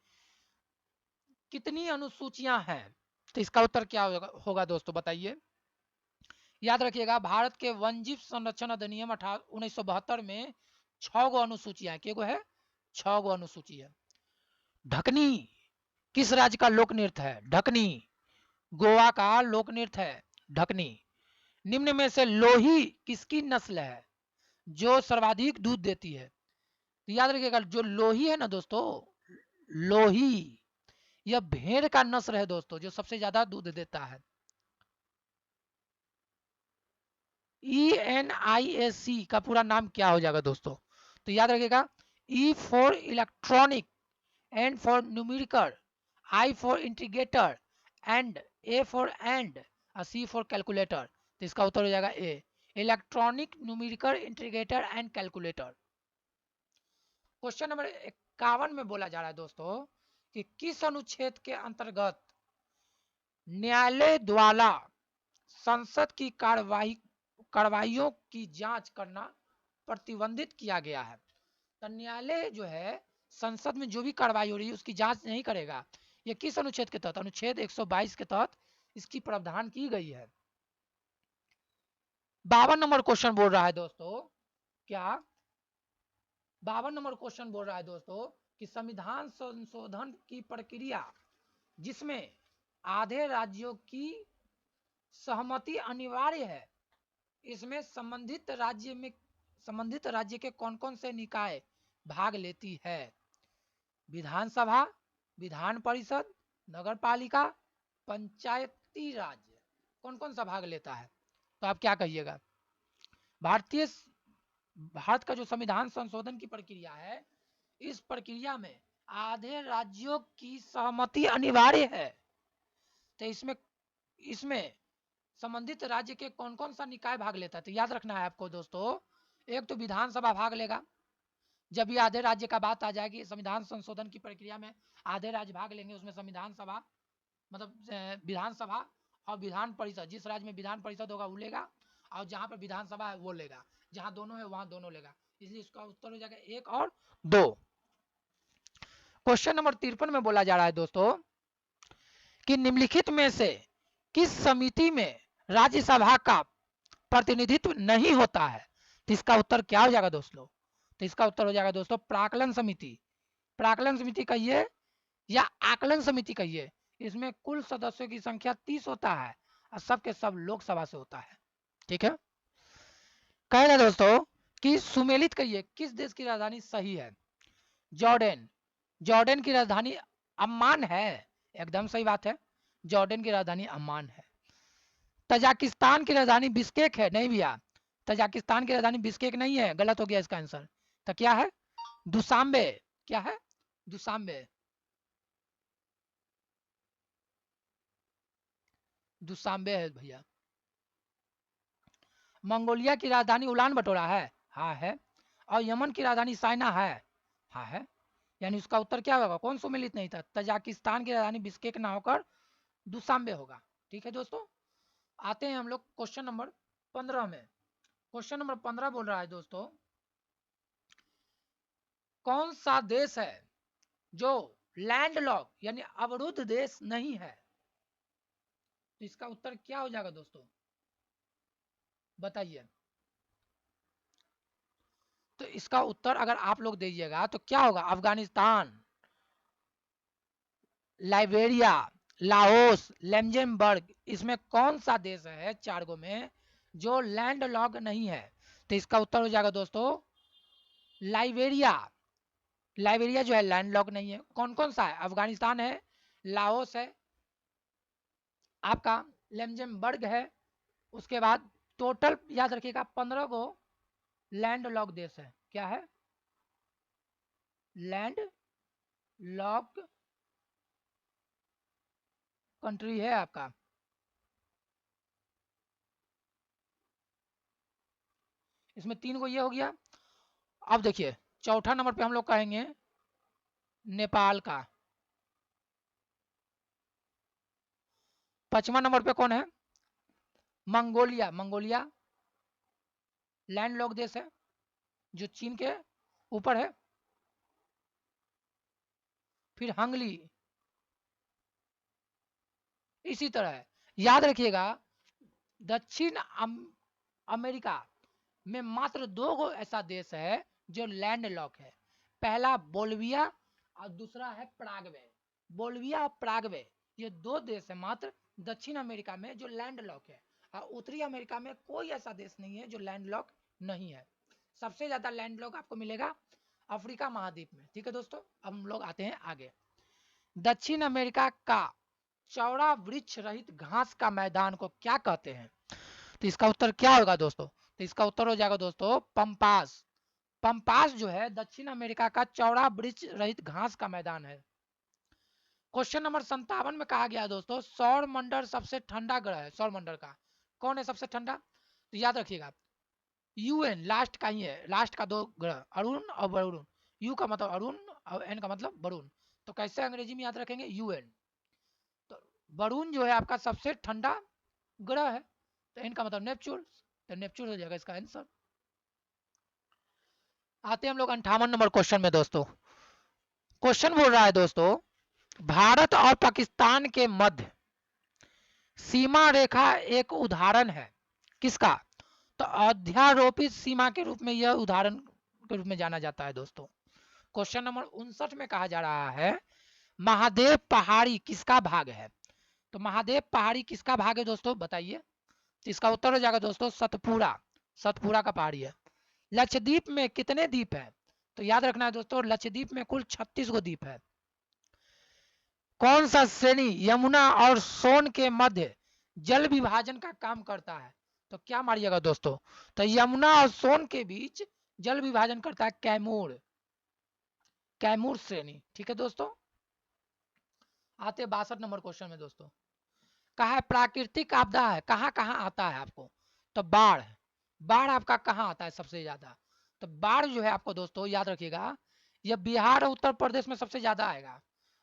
कितनी अनुसूचियां हैं? तो इसका उत्तर क्या होगा दोस्तों बताइए। याद रखिएगा, भारत के वन्यजीव संरक्षण अधिनियम 1972 में 6 गो अनुसूचियां, क्या है? 6 गो अनुसूची है। ढकनी किस राज्य का लोक नृत्य है? ढकनी गोवा का लोक नृत्य है ढकनी। निम्न में से लोही किसकी नस्ल है जो सर्वाधिक दूध देती है? तो याद रखिएगा, जो लोही है ना दोस्तों, लोही यह भेड़ का नस्ल है दोस्तों जो सबसे ज्यादा दूध देता है। ENIAC का पूरा नाम क्या हो जाएगा दोस्तों? तो याद रखिएगा, E for electronic, N for numerical, I for integrator, A for and, C for calculator. तो इसका उत्तर हो जाएगा A, electronic numerical integrator and calculator. Question number 51 में बोला जा रहा है दोस्तों कि किस अनुच्छेद के अंतर्गत न्यायालय द्वारा संसद की कार्रवाइयों की जांच करना प्रतिबंधित किया गया है? तो न्यायालय जो है संसद में जो भी कार्रवाई हो रही है उसकी जांच नहीं करेगा। ये किस अनुच्छेद के तहत? अनुच्छेद 122 के तहत इसकी प्रावधान की गई है। 52 नंबर क्वेश्चन बोल रहा है दोस्तों, क्या 52 नंबर क्वेश्चन बोल रहा है दोस्तों कि संविधान संशोधन की प्रक्रिया जिसमें आधे राज्यों की सहमति अनिवार्य है, इसमें संबंधित राज्य के कौन कौन से निकाय भाग लेती है? विधानसभा, विधान परिषद, नगर पालिका, पंचायती राज, कौन कौन सा भाग लेता है? तो आप क्या कहिएगा? भारतीय भारत का जो संविधान संशोधन की प्रक्रिया है, इस प्रक्रिया में आधे राज्यों की सहमति अनिवार्य है। तो इसमें इसमें संबंधित राज्य के कौन कौन सा निकाय भाग लेता है? तो याद रखना है आपको दोस्तों, एक तो विधानसभा भाग लेगा, जब ये आधे राज्य का बात आ जाएगी संविधान संशोधन की प्रक्रिया में आधे राज्य भाग लेंगे, उसमें संविधान सभा मतलब विधानसभा और विधान परिषद, जिस राज्य में विधान परिषद होगा वो लेगा और जहां पर विधानसभा है वो लेगा। जहां दोनों है वहां दोनों लेगा, इसलिए इसका उत्तर हो जाएगा 1 और 2। क्वेश्चन नंबर 53 में बोला जा रहा है दोस्तों कि निम्नलिखित में से किस समिति में राज्यसभा का प्रतिनिधित्व नहीं होता है, तो इसका उत्तर क्या हो जाएगा दोस्तों? तो इसका उत्तर हो जाएगा दोस्तों प्राकलन समिति। प्राकलन समिति कहिए या आकलन समिति कहिए, इसमें कुल सदस्यों की संख्या 30 होता है और सब के सब लोकसभा से होता है। ठीक है, कह रहे दोस्तों कि सुमेलित कहिए किस देश की राजधानी सही है? जॉर्डन। जॉर्डन की राजधानी अम्मान है, एकदम सही बात है, जॉर्डन की राजधानी अम्मान है। तजाकिस्तान की राजधानी बिस्केक है, नहीं भैया, तजाकिस्तान की राजधानी बिस्केक नहीं है, गलत हो गया इसका आंसर। तो क्या है? दुशांबे। क्या है? दुशांबे। दुशांबे है भैया। मंगोलिया की राजधानी उलान बटोरा है, हाँ है। और यमन की राजधानी साइना है, हाँ है। यानी उसका उत्तर क्या होगा? कौन सुमेलित नहीं था? तजाकिस्तान की राजधानी बिस्केक ना होकर दुशांबे होगा। ठीक है दोस्तों, आते हैं हम लोग क्वेश्चन नंबर 15 में। क्वेश्चन नंबर 15 बोल रहा है दोस्तों, कौन सा देश है जो लैंडलॉक यानी अवरुद्ध देश नहीं है? तो इसका उत्तर क्या हो जाएगा दोस्तों, बताइए। तो इसका उत्तर अगर आप लोग दीजिएगा तो क्या होगा? अफगानिस्तान, लाइबेरिया, लाओस, लैंडजेम्बर्ग, इसमें कौन सा देश है चार गो में जो लैंडलॉक नहीं है? तो इसका उत्तर हो जाएगा दोस्तों लाइबेरिया। लाइबेरिया जो है लैंडलॉक नहीं है। कौन कौन सा है? अफगानिस्तान है, लाओस है आपका, लैंडजेम्बर्ग है, उसके बाद टोटल याद रखिएगा 15 गो लैंड लॉक देश है। क्या है? लैंड लॉक कंट्री है आपका। इसमें 3 गो ये हो गया। अब देखिए चौथा नंबर पे हम लोग कहेंगे नेपाल का। 5वां नंबर पे कौन है? मंगोलिया। मंगोलिया लैंड लॉक देश है जो चीन के ऊपर है। फिर हंगली, इसी तरह है। याद रखिएगा दक्षिण अमेरिका में मात्र 2 गो ऐसा देश है जो लैंड लॉक है। पहला बोल्विया और दूसरा है प्रागवे। बोल्विया और प्रागवे ये 2 देश है मात्र दक्षिण अमेरिका में जो लैंड लॉक है, और उत्तरी अमेरिका में कोई ऐसा देश नहीं है जो लैंड लॉक नहीं है। सबसे ज्यादा लैंड लॉक आपको मिलेगा अफ्रीका महाद्वीप में। ठीक है दोस्तों, अब हम लोग आते हैं आगे। दक्षिण अमेरिका का चौड़ा वृक्ष रहित घास का मैदान को क्या कहते हैं? तो इसका उत्तर क्या होगा दोस्तों? तो इसका उत्तर हो जाएगा दोस्तों पंपास। पंपास जो है दक्षिण अमेरिका का चौड़ा वृक्ष रहित घास का मैदान है। क्वेश्चन नंबर 57 में कहा गया है दोस्तों सौर मंडल सबसे ठंडा ग्रह है। सौर मंडल का कौन है सबसे ठंडा? तो याद रखिएगा यूएन लास्ट का ही है, लास्ट का 2 ग्रह अरुण और वरुण। यू का मतलब अरुण और एन का मतलब वरुण। तो कैसे अंग्रेजी में याद रखेंगे? यूएन। तो वरुण जो है आपका सबसे ठंडा ग्रह है, तो इनका मतलब नेपच्यून। तो नेपच्यून हो जाएगा इसका आंसर। आते हैं हम लोग 58 नंबर क्वेश्चन में दोस्तों। क्वेश्चन बोल रहा है दोस्तों भारत और पाकिस्तान के मध्य सीमा रेखा एक उदाहरण है किसका? तो अध्यारोपित सीमा के रूप में यह उदाहरण के रूप में जाना जाता है दोस्तों। क्वेश्चन नंबर 59 में कहा जा रहा है महादेव पहाड़ी किसका भाग है? तो महादेव पहाड़ी किसका भाग है दोस्तों, बताइए। तो इसका उत्तर हो जाएगा दोस्तों सतपुरा। सतपुरा का पहाड़ी है। लक्षद्वीप में कितने द्वीप है? तो याद रखना है दोस्तों लक्षद्वीप में कुल 36 गो द्वीप है। कौन सा श्रेणी यमुना और सोन के मध्य जल विभाजन का काम करता है? तो क्या मारिएगा दोस्तों? तो यमुना और सोन के बीच जल विभाजन करता है कैमूर। कैमूर श्रेणी। ठीक है दोस्तों, आते 62 नंबर क्वेश्चन में दोस्तों। कहा है प्राकृतिक आपदा है कहाँ कहाँ आता है आपको? तो बाढ़। बाढ़ आपका कहाँ आता है सबसे ज्यादा? तो बाढ़ जो है आपको दोस्तों याद रखिएगा यह बिहार और उत्तर प्रदेश में सबसे ज्यादा आएगा।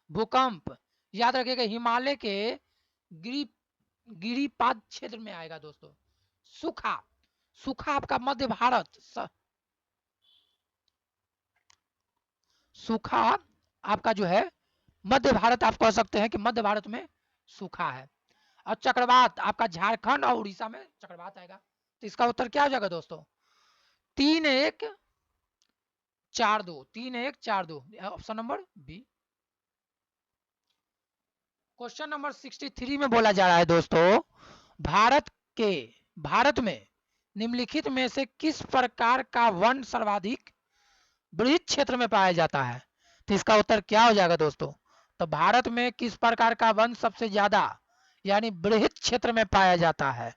भूकंप याद रखिएगा हिमालय के गिरी गिरिपाद क्षेत्र में आएगा दोस्तों। सूखा सूखा आपका मध्य भारत, सूखा आपका जो है मध्य भारत, आप कह सकते हैं कि मध्य भारत में सूखा है। और चक्रवात आपका झारखंड और उड़ीसा में चक्रवात आएगा। तो इसका उत्तर क्या हो जाएगा दोस्तों? 3-1-4-2, 3-1-4-2, option number B. Question number 63 में बोला जा रहा है दोस्तों, भारत के भारत में निम्नलिखित में से किस प्रकार का वन सर्वाधिक बृहत क्षेत्र में पाया जाता है? तो इसका उत्तर क्या हो जाएगा दोस्तों? तो भारत में किस प्रकार का वन सबसे ज्यादा यानी बृहत क्षेत्र में पाया जाता है?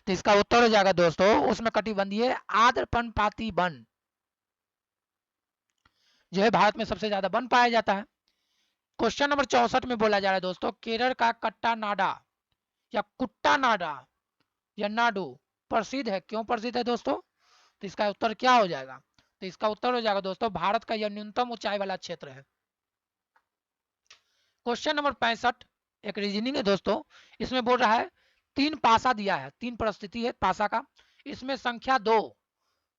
तो इसका उत्तर हो जाएगा दोस्तों उसमें कटिबंधीय आर्द्रपर्णपाती वन जो है भारत में सबसे ज्यादा वन पाया जाता है। क्वेश्चन नंबर 64 में बोला जा रहा है दोस्तों, केरल का कट्टानाडा या कुट्टानाडा या नाडू प्रसिद्ध है, क्यों प्रसिद्ध है दोस्तों? तो इसका उत्तर क्या हो जाएगा? तो इसका उत्तर हो जाएगा दोस्तों भारत का यह न्यूनतम ऊंचाई वाला क्षेत्र है। क्वेश्चन नंबर 65 एक रीजनिंग है दोस्तों, इसमें बोल रहा है 3 पासा दिया है, 3 परिस्थिति है पासा का, इसमें संख्या 2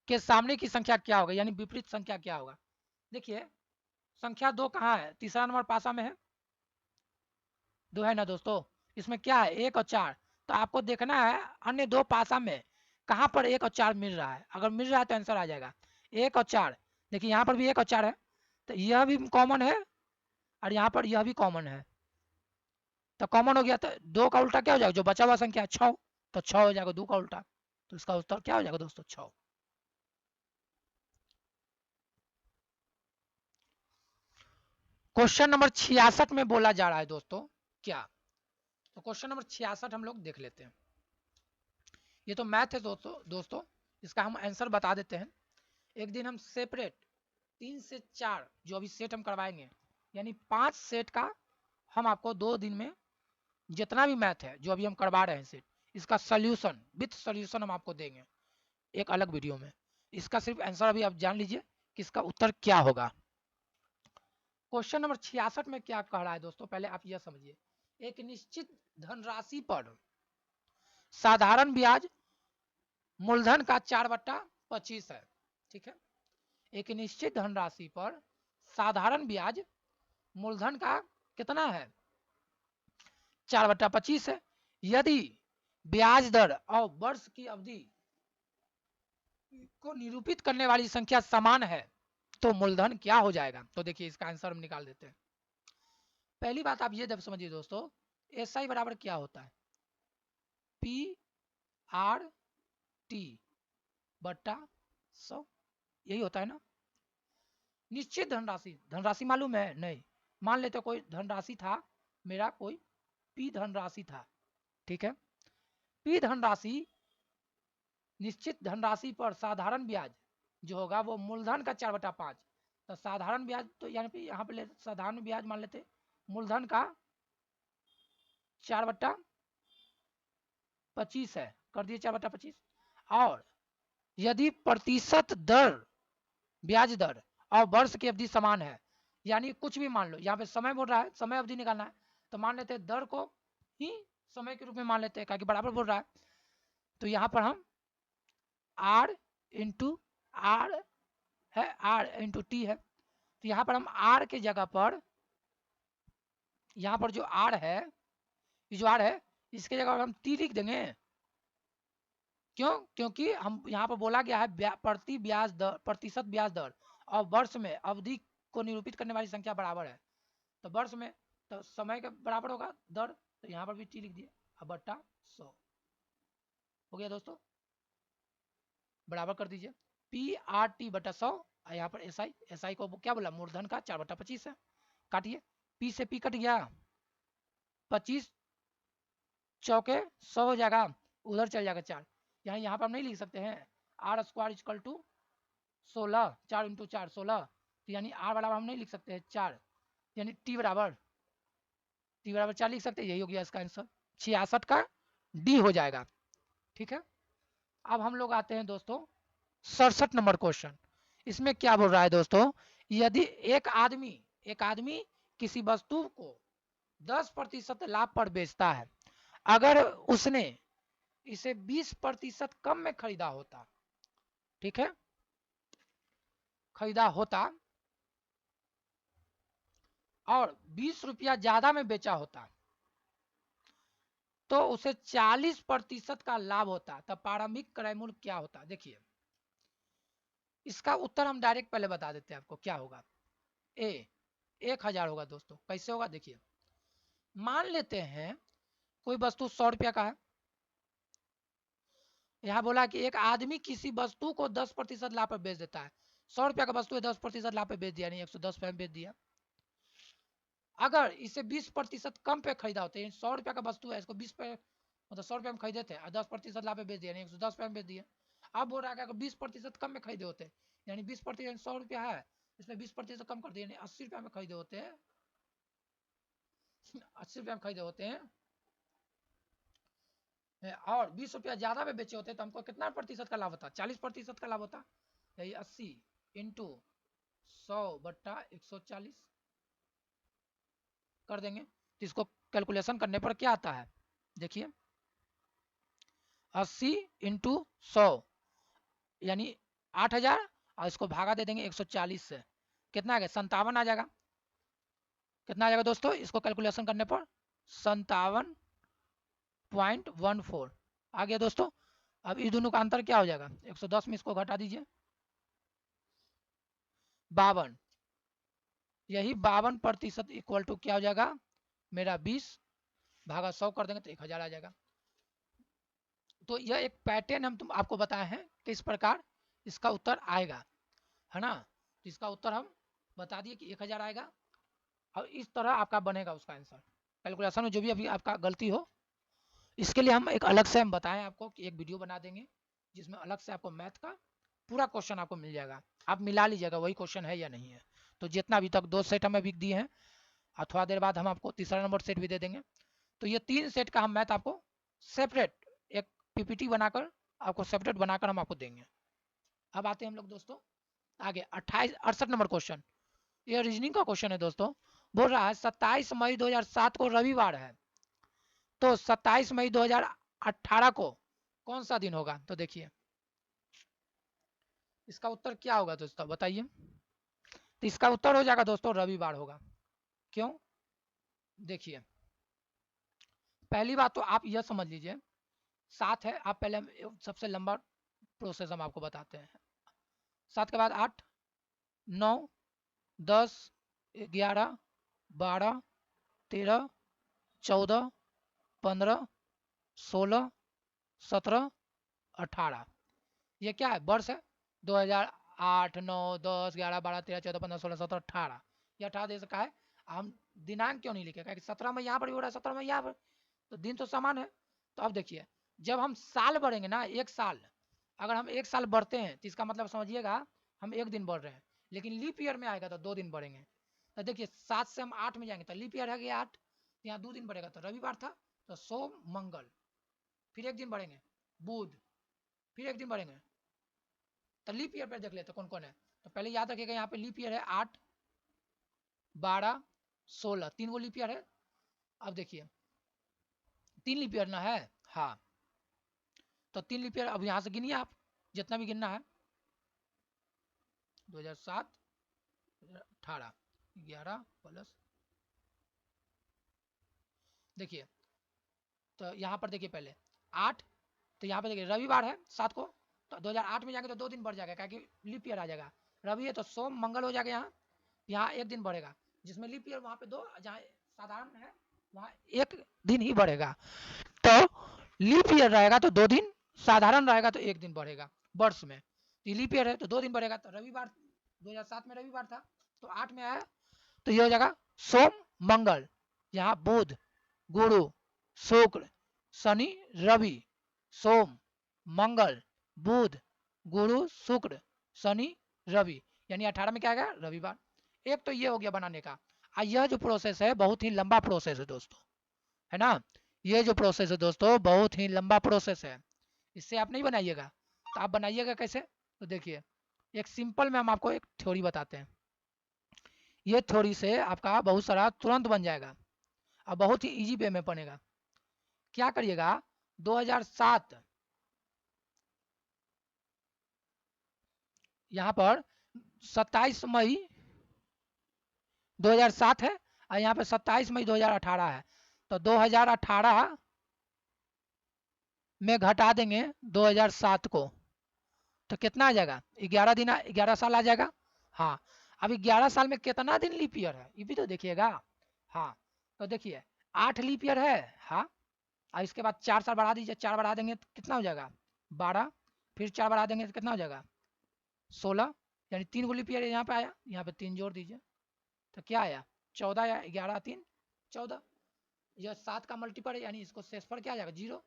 के सामने की संख्या क्या होगा यानी विपरीत संख्या क्या होगा? देखिए संख्या 2 कहाँ है? तीसरा नंबर पासा में है, 2 है ना दोस्तों। इसमें क्या है? 1 और 4। तो आपको देखना है अन्य 2 पासा में कहाँ पर 1 और 4 मिल रहा है, अगर मिल रहा है तो आंसर आ जाएगा 1 और 4। देखिए यहाँ पर भी 1 और 4 है, तो यह भी कॉमन है और यहाँ पर यह भी कॉमन है, तो कॉमन हो गया। तो 2 का उल्टा क्या हो जाएगा? जो बचा हुआ संख्या 6, तो 6 हो जाएगा 2 का उल्टा। तो इसका उत्तर क्या हो जाएगा दोस्तों? 6। क्वेश्चन नंबर 66 में बोला जा रहा है दोस्तों क्या? तो क्वेश्चन नंबर 66 हम लोग देख लेते हैं। ये तो मैथ है दोस्तों इसका हम आंसर बता देते हैं। एक दिन हम सेपरेट 3 से 4 जो अभी सेट हम करवाएंगे यानी 5 सेट का हम आपको 2 दिन में जितना भी मैथ है जो अभी हम करवा रहे हैं सेट, इसका सोल्यूशन विथ सोल्यूशन हम आपको देंगे एक अलग वीडियो में। इसका सिर्फ आंसर अभी आप जान लीजिए कि इसका उत्तर क्या होगा। क्वेश्चन नंबर 66 में क्या कह रहा है दोस्तों, पहले आप यह समझिए, एक निश्चित धनराशि पर साधारण ब्याज मूलधन का 4/25 है, ठीक है। एक निश्चित धनराशि पर साधारण ब्याज मूलधन का कितना है? 4/25 है। यदि ब्याज दर और वर्ष की अवधि को निरूपित करने वाली संख्या समान है तो मूलधन क्या हो जाएगा? तो देखिए इसका आंसर हम निकाल देते हैं। पहली बात आप ये जब समझिए दोस्तों, एसआई बराबर क्या होता है? P/R/T/100, यही होता है ना। निश्चित धनराशि, धनराशि मालूम है? नहीं। मान लेते कोई धनराशि था मेरा, कोई P धनराशि था, ठीक है। P धनराशि निश्चित धनराशि पर साधारण ब्याज जो होगा वो मूलधन का 4/5। तो साधारण ब्याज तो यानी यहाँ पे साधारण ब्याज मान लेते मूलधन का 4/25 है, कर दिए 4/25। और यदि प्रतिशत दर ब्याज दर और वर्ष की अवधि समान है, यानी कुछ भी मान लो, यहाँ पे समय बोल रहा है, समय अवधि निकालना है, तो मान लेते हैं दर को ही समय के रूप में मान लेते हैं क्योंकि बराबर बोल रहा है। तो यहाँ पर हम R इंटू आर है, R इंटू टी है, तो यहाँ पर हम R के जगह पर, यहाँ पर जो R है, ये जो R है इसके जगह पर हम T लिख देंगे। क्यों? क्योंकि हम यहाँ पर बोला गया है प्रतिशत ब्याज दर और वर्ष में अवधि को निरूपित करने वाली संख्या बराबर है। तो वर्ष में तो समय के बराबर होगा दर, तो यहाँ पर भी T लिख दिए, अब बट्टा 100 हो गया दोस्तों, बराबर कर दीजिए P/R/T/100। यहाँ पर SI को क्या बोला? मूलधन का 4/25 है। काटिए, P से P कट गया, 25 चौके 100 हो जाएगा, उधर चल जाएगा 4। यहाँ पर हम नहीं लिख सकते हैं R² इक्वल टू 16, 4 इंटू 4 16, तो यानी R बराबर हम नहीं लिख सकते हैं 4, यानी T बराबर 4 लिख सकते हैं। यही हो गया इसका आंसर, 66 का D हो जाएगा, ठीक है। अब हम लोग आते हैं दोस्तों 67 नंबर क्वेश्चन। इसमें क्या बोल रहा है दोस्तों, यदि एक आदमी किसी वस्तु को 10% लाभ पर बेचता है, अगर उसने इसे 20% कम में खरीदा होता, ठीक है, खरीदा होता और 20 रुपया ज्यादा में बेचा होता तो उसे 40% का लाभ होता, तब प्रारंभिक क्रय मूल्य क्या होता। देखिए इसका उत्तर हम डायरेक्ट पहले बता देते हैं आपको क्या होगा। ए 1000 होगा दोस्तों। कैसे होगा देखिए, मान लेते हैं कोई वस्तु 100 रुपया का है। यहाँ बोला कि एक आदमी किसी वस्तु को 10% लाभ पर बेच देता है। 100 रुपया का वस्तु है, 10% लाभ पे बेच दिया, नहीं 110 रुपये में बेच दिया। अगर इसे 20% कम पे खरीदा होता है, 100 रुपया का वस्तु है, इसको 20 पे मतलब 100 रुपये में खरीदे थे और 10% लाभ पे बेच दिया, नहीं 110 रुपये में बेच दिया। अब बोल रहा है कि 20% कम में खरीदे होते, यानी 20% 100 रुपया है, इसमें 20% कम कर दिया, यानी 80 रुपया में खरीदे होते हैं, 80 रुपया में खरीदे होते हैं और 20 रुपया ज्यादा में बेचे होते तो हमको कितना प्रतिशत का लाभ होता, 40% का लाभ होता। यही 80 इंटू 100/140 कर देंगे तो इसको कैलकुलेशन करने पर क्या आता है देखिए, 80 इंटू 100 यानी 8000 और इसको भागा दे देंगे 140 से, कितना आ गया 57 आ जाएगा। कितना आ जाएगा दोस्तों इसको कैलकुलेशन करने पर 57.14 आ गया दोस्तों। अब इस दोनों का अंतर क्या हो जाएगा, 110 में इसको घटा दीजिए 52, यही 52% इक्वल टू क्या हो जाएगा मेरा 20 भागा 100 कर देंगे तो 1000 आ जाएगा। तो यह एक पैटर्न हम तुम आपको बताए हैं कि इस प्रकार इसका उत्तर आएगा, है ना। तो इसका उत्तर हम बता दिए कि 1000 आएगा और इस तरह आपका बनेगा उसका आंसर। कैलकुलेशन में जो भी अभी आपका गलती हो, इसके लिए हम एक अलग से हम बताएं आपको कि एक वीडियो बना देंगे जिसमें अलग से आपको मैथ का पूरा क्वेश्चन आपको मिल जाएगा, आप मिला लीजिएगा वही क्वेश्चन है या नहीं है। तो जितना अभी तक 2 सेट हमें भी दिए हैं और थोड़ा देर बाद हम आपको तीसरा नंबर सेट भी दे देंगे। तो ये 3 सेट का हम मैथ आपको सेपरेट एक पीपीटी बनाकर आपको सेपरेट बनाकर हम आपको देंगे। अब आते हैं हम लोग दोस्तों आगे 68 नंबर क्वेश्चन। ये रीजनिंग का क्वेश्चन है दोस्तों। बोल रहा है 27 मई 2007 को रविवार है, तो 27 मई 2018 को कौन सा दिन होगा। तो देखिए इसका उत्तर क्या होगा दोस्तों बताइए। तो इसका उत्तर हो जाएगा दोस्तों रविवार होगा। क्यों देखिए, पहली बात तो आप यह समझ लीजिए 7 है, आप पहले सबसे लंबा प्रोसेस हम आपको बताते हैं। 7 के बाद 8 9 10 11 12 13 14 15 16 17 18 ये क्या है वर्ष है 2008 9 10 11 12 13 14 15 16 17 18। ये 18 दे सका है। हम दिनांक क्यों नहीं लिखे, क्योंकि 17 में यहाँ पर भी हो रहा है 17 में यहाँ पर, तो दिन तो समान है। तो अब देखिए जब हम साल बढ़ेंगे ना, एक साल अगर हम एक साल बढ़ते हैं तो इसका मतलब समझिएगा हम एक दिन बढ़ रहे हैं, लेकिन लीप ईयर में आएगा तो 2 दिन बढ़ेंगे। तो देखिए 7 से हम 8 में जाएंगे तो लीप ईयर है गया 8, यहाँ 2 दिन बढ़ेगा तो रविवार था, तो सोम मंगल, फिर एक दिन बढ़ेंगे बुध, फिर एक दिन बढ़ेंगे। तो लीप ईयर पर देख लेते कौन कौन है। तो पहले याद रखिएगा यहाँ पे लीप ईयर है 8 12 16, 3 गो लीप ईयर है। अब देखिए 3 लीप ईयर ना है, हाँ तो 3 लीप ईयर अब यहाँ से गिनिए आप जितना भी गिनना है 2007 18 11 प्लस, देखिए तो यहाँ पर देखिए पहले 8, तो यहाँ पर देखिए रविवार है 7 को, तो 2008 में जाएंगे तो 2 दिन बढ़ जाएगा क्योंकि लीप ईयर आ जाएगा। रवि है तो सोम मंगल हो जाएगा, यहाँ एक दिन बढ़ेगा, जिसमें लीप ईयर वहाँ पे 2, जहाँ साधारण है वहाँ एक दिन ही बढ़ेगा। तो लीप ईयर रहेगा तो 2 दिन, साधारण रहेगा तो एक दिन बढ़ेगा वर्ष में। लीप ईयर है तो 2 दिन बढ़ेगा, तो रविवार 2007 में रविवार था तो 8 में आया, तो ये हो जाएगा सोम मंगल, यहाँ बुध गुरु शुक्र शनि रवि, सोम मंगल बुध गुरु शुक्र शनि रवि, यानी 18 में क्या आएगा रविवार। एक तो ये हो गया बनाने का। यह जो प्रोसेस है बहुत ही लंबा प्रोसेस है दोस्तों, है ना। ये जो प्रोसेस है दोस्तों बहुत ही लंबा प्रोसेस है, इससे आप नहीं बनाइएगा। तो आप बनाइएगा कैसे, तो देखिए एक सिंपल में हम आपको एक थ्योरी बताते हैं। ये थ्योरी से आपका बहुत सारा तुरंत बन जाएगा और बहुत ही इजी वे में बनेगा। क्या करिएगा 2007 यहाँ पर 27 मई 2007 है और यहाँ पे 27 मई 2018 है। तो 2018 में घटा देंगे 2007 को तो कितना आ जाएगा? 11 दिन, 11 साल आ जाएगा। हाँ, अब 11 साल में कितना दिन लीप ईयर है ये भी तो देखिएगा। हाँ, तो देखिए 8 लीप ईयर है। हाँ, और इसके बाद 4 साल बढ़ा दीजिए, 4 बढ़ा देंगे तो कितना हो जाएगा? 12, फिर 4 बढ़ा देंगे तो कितना हो जाएगा? 16, यानी 3 गो लीप ईयर यहाँ पे आया, यहाँ पे 3 जोड़ दीजिए तो क्या आया? 14 या 11 3 14। यह 7 का मल्टीपल है, यानी इसको शेषफल क्या आ जाएगा? 0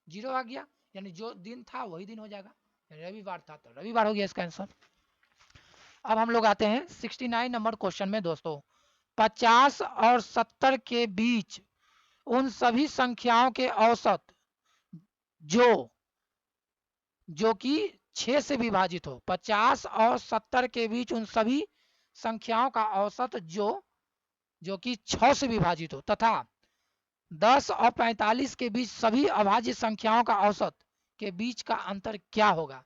0 आ गया, यानी जो दिन था वही दिन हो जाएगा। रविवार था तो रविवार हो गया इसका आंसर। अब हम लोग आते हैं 69 नंबर क्वेश्चन में दोस्तों। 50 और 70 के बीच उन सभी संख्याओं के औसत जो कि 6 से विभाजित हो। 50 और 70 के बीच उन सभी संख्याओं का औसत जो कि 6 से विभाजित हो तथा 10 और 45 के बीच सभी अभाज्य संख्याओं का औसत के बीच का अंतर क्या होगा?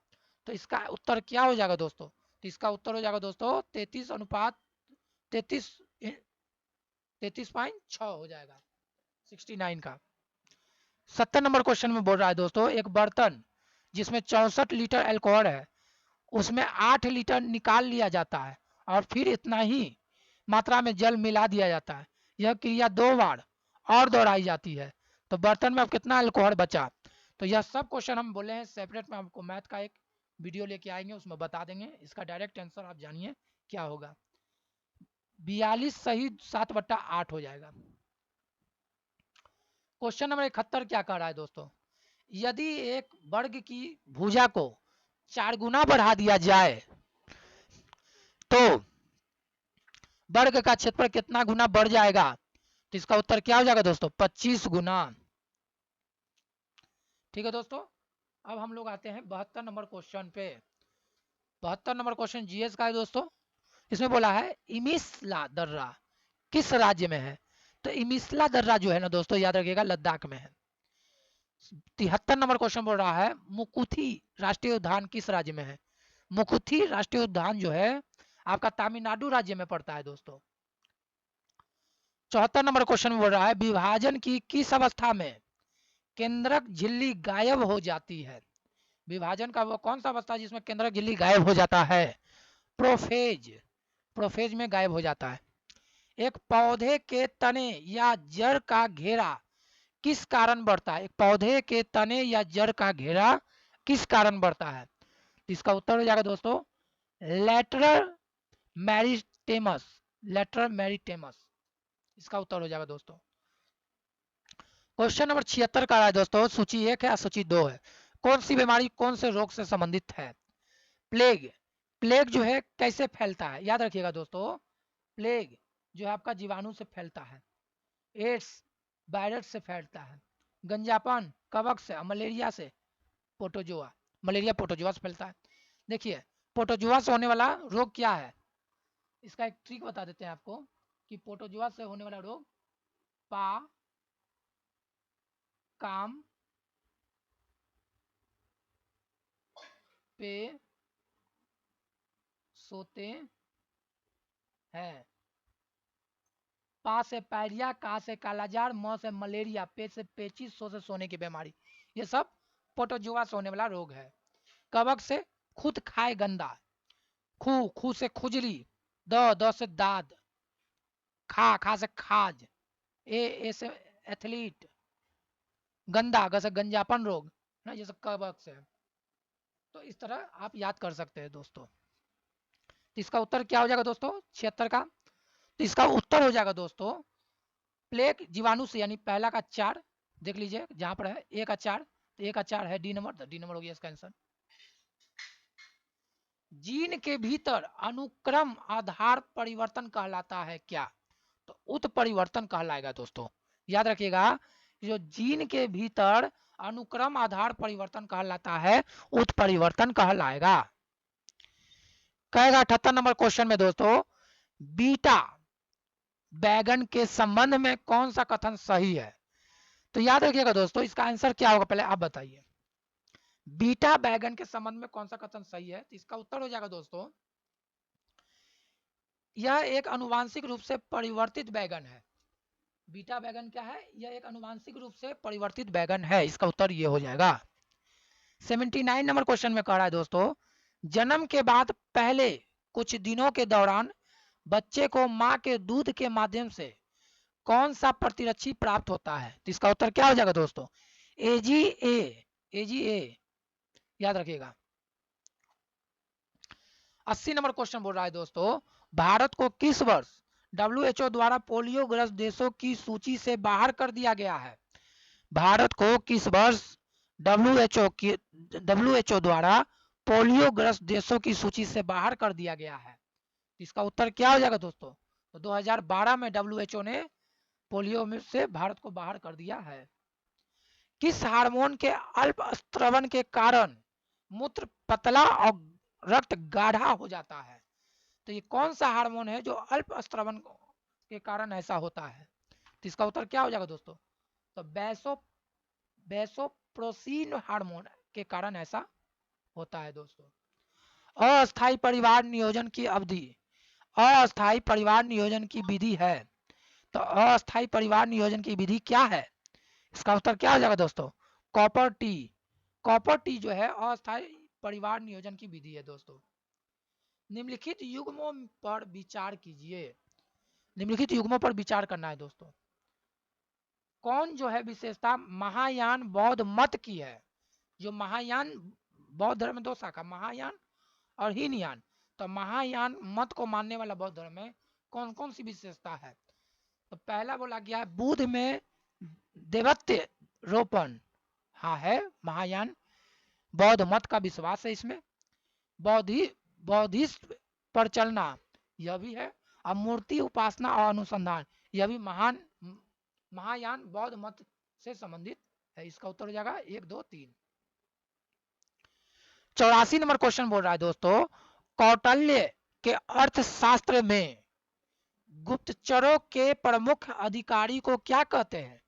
तो इसका उत्तर क्या हो जाएगा दोस्तों? तो इसका उत्तर हो जाएगा दोस्तों 33 अनुपात 33 33.6 हो जाएगा 69 का। 70 नंबर क्वेश्चन में बोल रहा है दोस्तों, एक बर्तन जिसमें 64 लीटर अल्कोहल है उसमें 8 लीटर निकाल लिया जाता है और फिर इतना ही मात्रा में जल मिला दिया जाता है। यह क्रिया 2 बार और दोहराई जाती है तो बर्तन में अब कितना अल्कोहल बचा? तो यह सब क्वेश्चन हम बोले हैं सेपरेट में आपको मैथ का एक वीडियो लेके आएंगे, उसमें बता देंगे। इसका डायरेक्ट आंसर आप जानिए क्या होगा। 42 सही 7/8 हो जाएगा। क्वेश्चन नंबर 71 क्या कह रहा है दोस्तों? यदि एक वर्ग की भुजा को 4 गुना बढ़ा दिया जाए तो वर्ग का क्षेत्रफल कितना गुना बढ़ जाएगा? तो इसका उत्तर क्या हो जाएगा दोस्तों? 25 गुना। ठीक है दोस्तों, अब हम लोग आते हैं 72 नंबर क्वेश्चन पे। 72 नंबर क्वेश्चन जीएस का है दोस्तों। इसमें बोला है इमिसला दर्रा किस राज्य में है? तो इमिसला दर्रा जो है ना दोस्तों, याद रखिएगा लद्दाख में है। 73 नंबर क्वेश्चन बोल रहा है मुकुथी राष्ट्रीय उद्यान किस राज्य में है? मुकुथी राष्ट्रीय उद्यान जो है आपका तमिलनाडु राज्य में पड़ता है दोस्तों। 74 नंबर क्वेश्चन में बोल रहा है विभाजन की किस अवस्था में केंद्रक झिल्ली गायब हो जाती है? विभाजन का वो कौन सा अवस्था है जिसमें केंद्रक झिल्ली गायब हो जाता है? प्रोफेज, प्रोफेज में गायब हो जाता है। एक पौधे के तने या जड़ का घेरा किस कारण बढ़ता है? एक पौधे के तने या जड़ का घेरा किस कारण बढ़ता है? इसका उत्तर हो जाएगा दोस्तों लेटरल मेरिटेमस, लेटरल मेरिटेमस इसका उत्तर हो जाएगा दोस्तों। क्वेश्चन नंबर 76 का है दोस्तों, सूची 1 है सूची 2 है। कौन सी बीमारी कौन से रोग से संबंधित है? प्लेग, प्लेग जो है कैसे फैलता है? याद रखिएगा दोस्तों, प्लेग जो है आपका जीवाणु से फैलता है। एड्स वायरस से फैलता है। गंजापन कवक से, मलेरिया से प्रोटोजोआ, मलेरिया प्रोटोजोआ से फैलता है। देखिए प्रोटोजोआ से होने वाला रोग क्या है, इसका एक ट्रिक बता देते हैं आपको कि प्रोटोजोआ से होने वाला रोग पा काम पे सोते हैं। पा से पायरिया, का से कालाजार, म से मलेरिया, पे से पेचिस, सो से सोने की बीमारी, ये सब प्रोटोजोआ से होने वाला रोग है। कवक से खुद खाए गंदा, खू, खू से खुजली, द से दाद, खा, खा से खाज, ए से एथलीट, गंदा, ग से गंजापन रोग ना, ये सब कवक से। तो इस तरह आप याद कर सकते हैं दोस्तों। तो इसका उत्तर क्या हो जाएगा दोस्तों 76 का? तो इसका उत्तर हो जाएगा दोस्तों प्लेग जीवाणु से, यानी पहला का 4 देख लीजिए जहां पर है ए का 4, तो ए का 4 है डी नंबर, तो डी नंबर हो गया इसका आंसर। जीन के भीतर अनुक्रम आधार परिवर्तन कहलाता है क्या? तो उत्परिवर्तन कहलाएगा दोस्तों। याद रखिएगा, जो जीन के भीतर अनुक्रम आधार परिवर्तन कहलाता है उत्परिवर्तन कहलाएगा। कहेगा 78 नंबर क्वेश्चन में दोस्तों बीटा बैगन के संबंध में कौन सा कथन सही है? तो याद रखिएगा दोस्तों, इसका आंसर क्या होगा पहले आप बताइए। बीटा बैगन के संबंध में कौन सा कथन सही है? तो इसका उत्तर हो जाएगा दोस्तों, यह एक अनुवांशिक रूप से परिवर्तित बैगन है। बीटा बैगन क्या है? यह एक अनुवांशिक रूप से परिवर्तित बैगन है। इसका उत्तर ये हो जाएगा। 79 नंबर क्वेश्चन में कह रहा है दोस्तों, जन्म के बाद पहले कुछ दिनों के दौरान बच्चे को मां के दूध के माध्यम से कौन सा प्रतिरक्षी प्राप्त होता है? तो इसका उत्तर क्या हो जाएगा दोस्तों? AGA। AGA याद रखिएगा। 80 नंबर क्वेश्चन बोल रहा है दोस्तों, भारत को किस वर्ष WHO द्वारा पोलियो ग्रस्त देशों की सूची से बाहर कर दिया गया है? भारत को किस वर्ष WHO द्वारा पोलियो ग्रस्त देशों की सूची से बाहर कर दिया गया है? इसका उत्तर क्या हो जाएगा दोस्तों? तो 2012 में WHO ने पोलियो में से भारत को बाहर कर दिया है। किस हार्मोन के अल्प स्त्रवन के कारण मूत्र पतला और रक्त गाढ़ा हो जाता है? तो ये कौन सा हार्मोन है जो अल्प स्त्रवन के कारण ऐसा होता है? तो इसका उत्तर क्या हो जाएगा दोस्तों? तो वैसोप्रेसिन हार्मोन के कारण ऐसा होता है दोस्तों। अस्थायी परिवार नियोजन की अवधि अस्थायी परिवार नियोजन की विधि है। तो अस्थायी परिवार नियोजन की विधि क्या है? इसका उत्तर क्या हो जाएगा दोस्तों? Copper T. कॉपर टी जो है अस्थायी परिवार नियोजन की विधि है दोस्तों। निम्नलिखित युग्मों पर विचार कीजिए। निम्नलिखित युग्मों पर विचार करना है दोस्तों। कौन जो है विशेषता महायान बौद्ध मत की है? जो महायान बौद्ध धर्म में दो शाखा, महायान और हीनयान। तो महायान मत को मानने वाला बौद्ध धर्म में कौन कौन सी विशेषता है? तो पहला बोला गया है बुध में देवत्य रोपण, हाँ है महायान बौद्ध मत का विश्वास है इसमें। बौद्धिस्ट पर चलना, यह भी है। और मूर्ति उपासना और अनुसंधान, यह भी महायान बौद्ध मत से संबंधित है। इसका उत्तर हो जाएगा 1 2 3। 84 नंबर क्वेश्चन बोल रहा है दोस्तों, कौटिल्य के अर्थशास्त्र में गुप्तचरों के प्रमुख अधिकारी को क्या कहते हैं?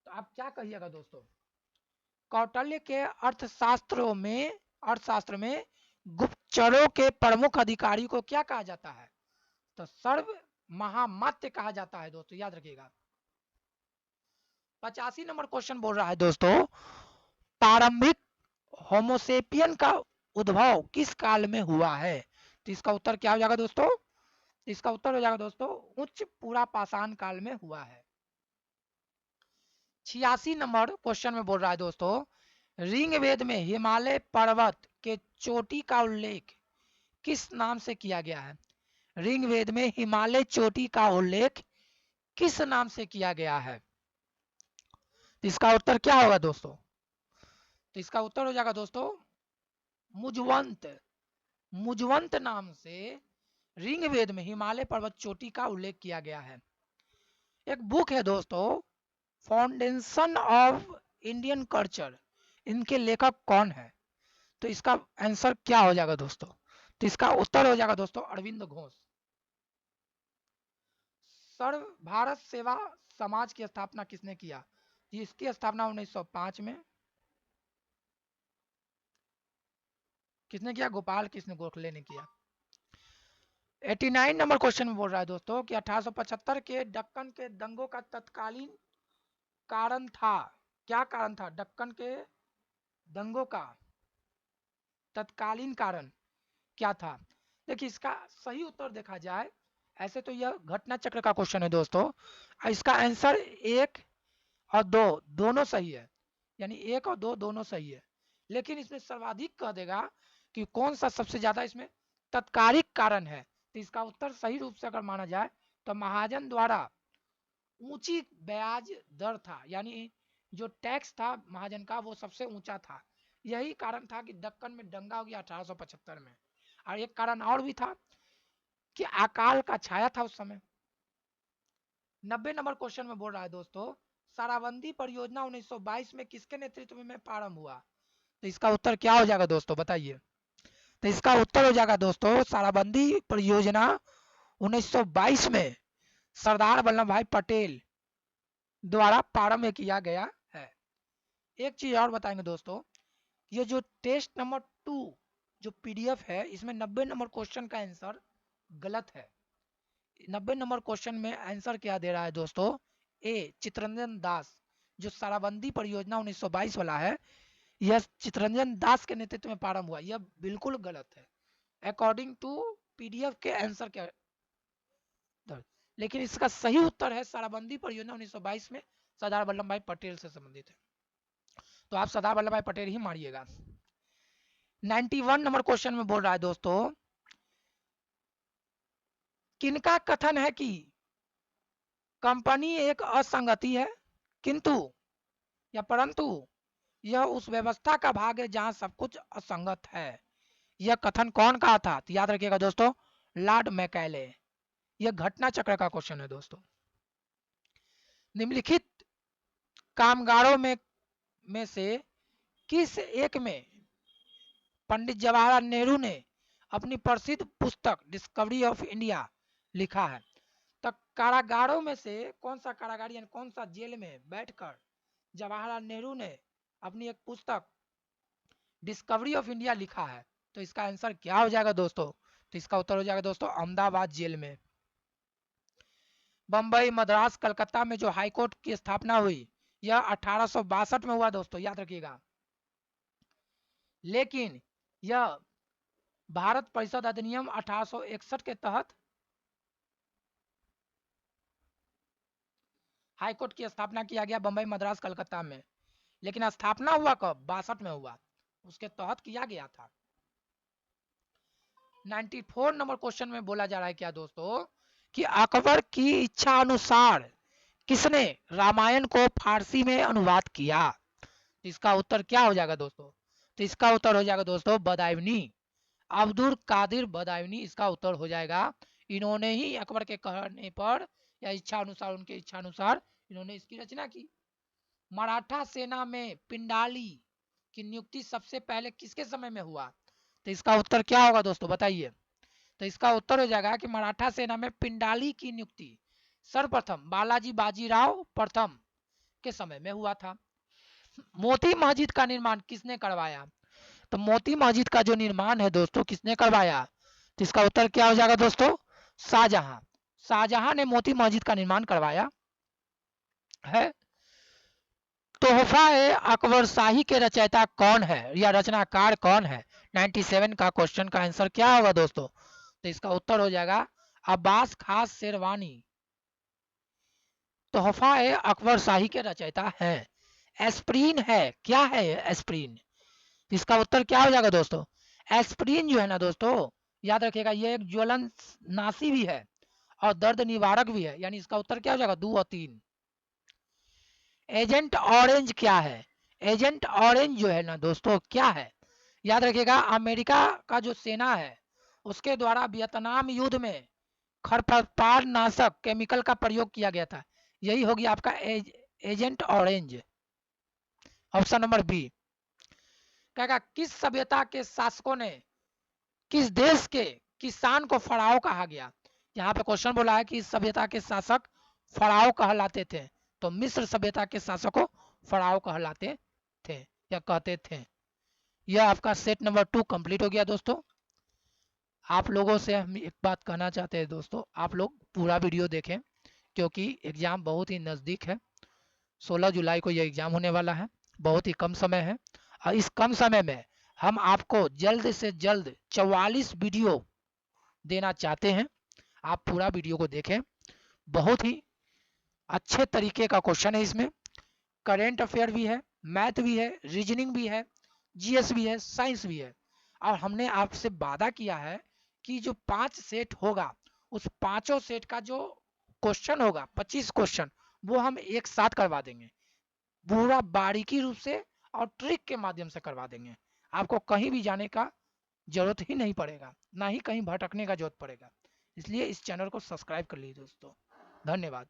तो आप क्या कहिएगा दोस्तों? कौटिल्य के अर्थशास्त्र में गुप्तचरों के प्रमुख अधिकारी को क्या कहा जाता है? तो सर्व महामात्य कहा जाता है दोस्तों, याद रखिएगा। 85 नंबर क्वेश्चन बोल रहा है दोस्तों, प्रारंभिक होमोसेपियन का उद्भव किस काल में हुआ है? तो इसका उत्तर क्या हो जाएगा दोस्तों? इसका उत्तर हो जाएगा दोस्तों उच्च पूरा पाषाण काल में हुआ है। 86 नंबर क्वेश्चन में बोल रहा है दोस्तों, ऋग्वेद में हिमालय पर्वत के चोटी का उल्लेख किस नाम से किया गया है? ऋग्वेद में हिमालय चोटी का उल्लेख किस नाम से किया गया है? इसका उत्तर क्या होगा दोस्तों? तो इसका उत्तर हो जाएगा दोस्तों मुजवंत। मुजवंत नाम से ऋग्वेद में हिमालय पर्वत चोटी का उल्लेख किया गया है। एक बुक है दोस्तों, फाउंडेशन ऑफ इंडियन कल्चर, इनके लेखक कौन है? तो इसका आंसर क्या हो जाएगा दोस्तों? तो इसका उत्तर हो जाएगा दोस्तों अरविंद घोष। सर्व भारत सेवा समाज की स्थापना किसने किया? इसकी स्थापना 1905 में किसने किया? गोपाल कृष्ण गोखले ने किया। 89 नंबर क्वेश्चन में बोल रहा है दोस्तों कि 1875 के दक्कन के दंगों का तत्कालीन कारण था, क्या कारण था? दक्कन के दंगों का तत्कालीन कारण क्या था? देखिए इसका सही उत्तर देखा जाए, ऐसे तो यह घटना चक्र का क्वेश्चन है दोस्तों, इसका आंसर 1 और 2 दोनों सही है, यानी 1 और 2 दोनों सही है। लेकिन इसमें सर्वाधिक कह देगा कि कौन सा सबसे ज्यादा इसमें तत्कालिक कारण है। तो इसका उत्तर सही रूप से अगर माना जाए तो महाजन द्वारा ऊंची ब्याज दर था, यानी जो टैक्स था महाजन का वो सबसे ऊंचा था। यही कारण था कि दक्कन में दंगा हो गया 1875 में। और एक कारण और भी था कि अकाल का छाया था उस समय। 90 नंबर क्वेश्चन में बोल रहा है दोस्तों, साराबंदी परियोजना 1922 में किसके नेतृत्व में प्रारंभ हुआ? तो इसका उत्तर क्या हो जाएगा दोस्तों बताइए? तो इसका उत्तर हो जाएगा दोस्तों साराबंदी परियोजना 1922 में सरदार वल्लभ भाई पटेल द्वारा प्रारंभ किया गया है। एक चीज और बताएंगे दोस्तों, ये जो टेस्ट नंबर 2 जो पीडीएफ है, इसमें 90 नंबर क्वेश्चन का आंसर गलत है। 90 नंबर क्वेश्चन में आंसर क्या दे रहा है दोस्तों, ए चितरंजन दास, जो साराबंदी परियोजना 1922 वाला है, यह चितरंजन दास के नेतृत्व में प्रारंभ हुआ, यह बिल्कुल गलत है अकॉर्डिंग टू पीडीएफ के आंसर के। लेकिन इसका सही उत्तर है साराबंदी परियोजना 1922 में सरदार वल्लभ भाई पटेल से संबंधित है, तो आप सरदार वल्लभ भाई पटेल ही मारिएगा। 91 नंबर क्वेश्चन में बोल रहा है दोस्तों, किनका कथन है कि कंपनी एक असंगति है किंतु या परंतु यह उस व्यवस्था का भाग है जहां सब कुछ असंगत है। यह कथन कौन कहा था, तो याद रखिएगा दोस्तों, लॉर्ड मैकाले। यह घटना चक्र का क्वेश्चन है दोस्तों। निम्नलिखित कामगारों में से किस एक में पंडित जवाहरलाल नेहरू ने अपनी प्रसिद्ध पुस्तक डिस्कवरी ऑफ इंडिया लिखा है। तो कारागारों में से कौन सा कारागार यानी कौन सा जेल में बैठकर जवाहरलाल नेहरू ने अपनी एक पुस्तक डिस्कवरी ऑफ इंडिया लिखा है, तो इसका आंसर क्या हो जाएगा दोस्तों, तो इसका उत्तर हो जाएगा दोस्तों अहमदाबाद जेल में। बंबई, मद्रास, कलकत्ता में जो हाईकोर्ट की स्थापना हुई, यह 1862 में हुआ दोस्तों, याद रखिएगा। लेकिन यह भारत परिषद अधिनियम 1861 के तहत हाईकोर्ट की स्थापना किया गया बंबई, मद्रास, कलकत्ता में। लेकिन स्थापना हुआ कब, 62 में हुआ, उसके तहत किया गया था। 94 नंबर क्वेश्चन में बोला जा रहा है क्या दोस्तों, कि अकबर की इच्छा अनुसार किसने रामायण को फारसी में अनुवाद किया। इसका उत्तर क्या हो जाएगा दोस्तों, तो इसका उत्तर हो जाएगा दोस्तों बदायूनी, अब्दुल कादिर बदायूनी इसका उत्तर हो जाएगा। इन्होंने ही अकबर के कहने पर या इच्छा अनुसार, उनके इच्छा अनुसार इन्होंने इसकी रचना की। मराठा सेना में पिंडाली की नियुक्ति सबसे पहले किसके समय में हुआ, तो इसका उत्तर क्या होगा दोस्तों बताइए, तो इसका उत्तर हो जाएगा कि मराठा सेना में पिंडाली की नियुक्ति सर्वप्रथम बालाजी बाजीराव प्रथम के समय में हुआ था। मोती मस्जिद का निर्माण किसने करवाया, तो मोती मस्जिद का जो निर्माण है दोस्तों किसने करवाया, तो इसका उत्तर क्या हो जाएगा दोस्तों शाहजहां। शाहजहां ने मोती मस्जिद का निर्माण करवाया है। तोहफा ए अकबर शाही के रचयिता कौन है या रचनाकार कौन है, 97 का क्वेश्चन का आंसर क्या होगा दोस्तों, तो इसका उत्तर हो जाएगा अब्बास खास शेरवानी। तोहफा ए अकबर शाही के रचयिता है। एस्प्रीन है, क्या है एस्प्रीन, इसका उत्तर क्या हो जाएगा दोस्तों, एस्प्रीन जो है ना दोस्तों, याद रखिएगा ये एक ज्वलननाशी भी है और दर्द निवारक भी है, यानी इसका उत्तर क्या हो जाएगा 2 और 3। एजेंट ऑरेंज क्या है, एजेंट ऑरेंज जो है ना दोस्तों क्या है, याद रखिएगा अमेरिका का जो सेना है उसके द्वारा वियतनाम युद्ध में खरपतवार नाशक केमिकल का प्रयोग किया गया था, यही होगी आपका agent orange. Option number B कहेगा किस सभ्यता के शासकों ने किस देश के किसान को फराओ कहा गया। यहाँ पे क्वेश्चन बोला है कि इस सभ्यता के शासक फराओ कहलाते थे, तो मिस्र सभ्यता के शासक को फराओ कहलाते थे या कहते थे। यह आपका सेट नंबर 2 कंप्लीट हो गया दोस्तों। आप लोगों से हम एक बात कहना चाहते हैं दोस्तों, आप लोग पूरा वीडियो देखें क्योंकि एग्ज़ाम बहुत ही नज़दीक है। 16 जुलाई को यह एग्ज़ाम होने वाला है, बहुत ही कम समय है और इस कम समय में हम आपको जल्द से जल्द 44 वीडियो देना चाहते हैं। आप पूरा वीडियो को देखें, बहुत ही अच्छे तरीके का क्वेश्चन है इसमें, करेंट अफेयर भी है, मैथ भी है, रीजनिंग भी है, जीएस भी है, साइंस भी है। और हमने आपसे वादा किया है कि जो 5 सेट होगा उस पांचों सेट का जो क्वेश्चन होगा 25 क्वेश्चन वो हम एक साथ करवा देंगे, पूरा बारीकी रूप से और ट्रिक के माध्यम से करवा देंगे। आपको कहीं भी जाने का जरूरत ही नहीं पड़ेगा, ना ही कहीं भटकने का जरूरत पड़ेगा। इसलिए इस चैनल को सब्सक्राइब कर लीजिए दोस्तों। धन्यवाद।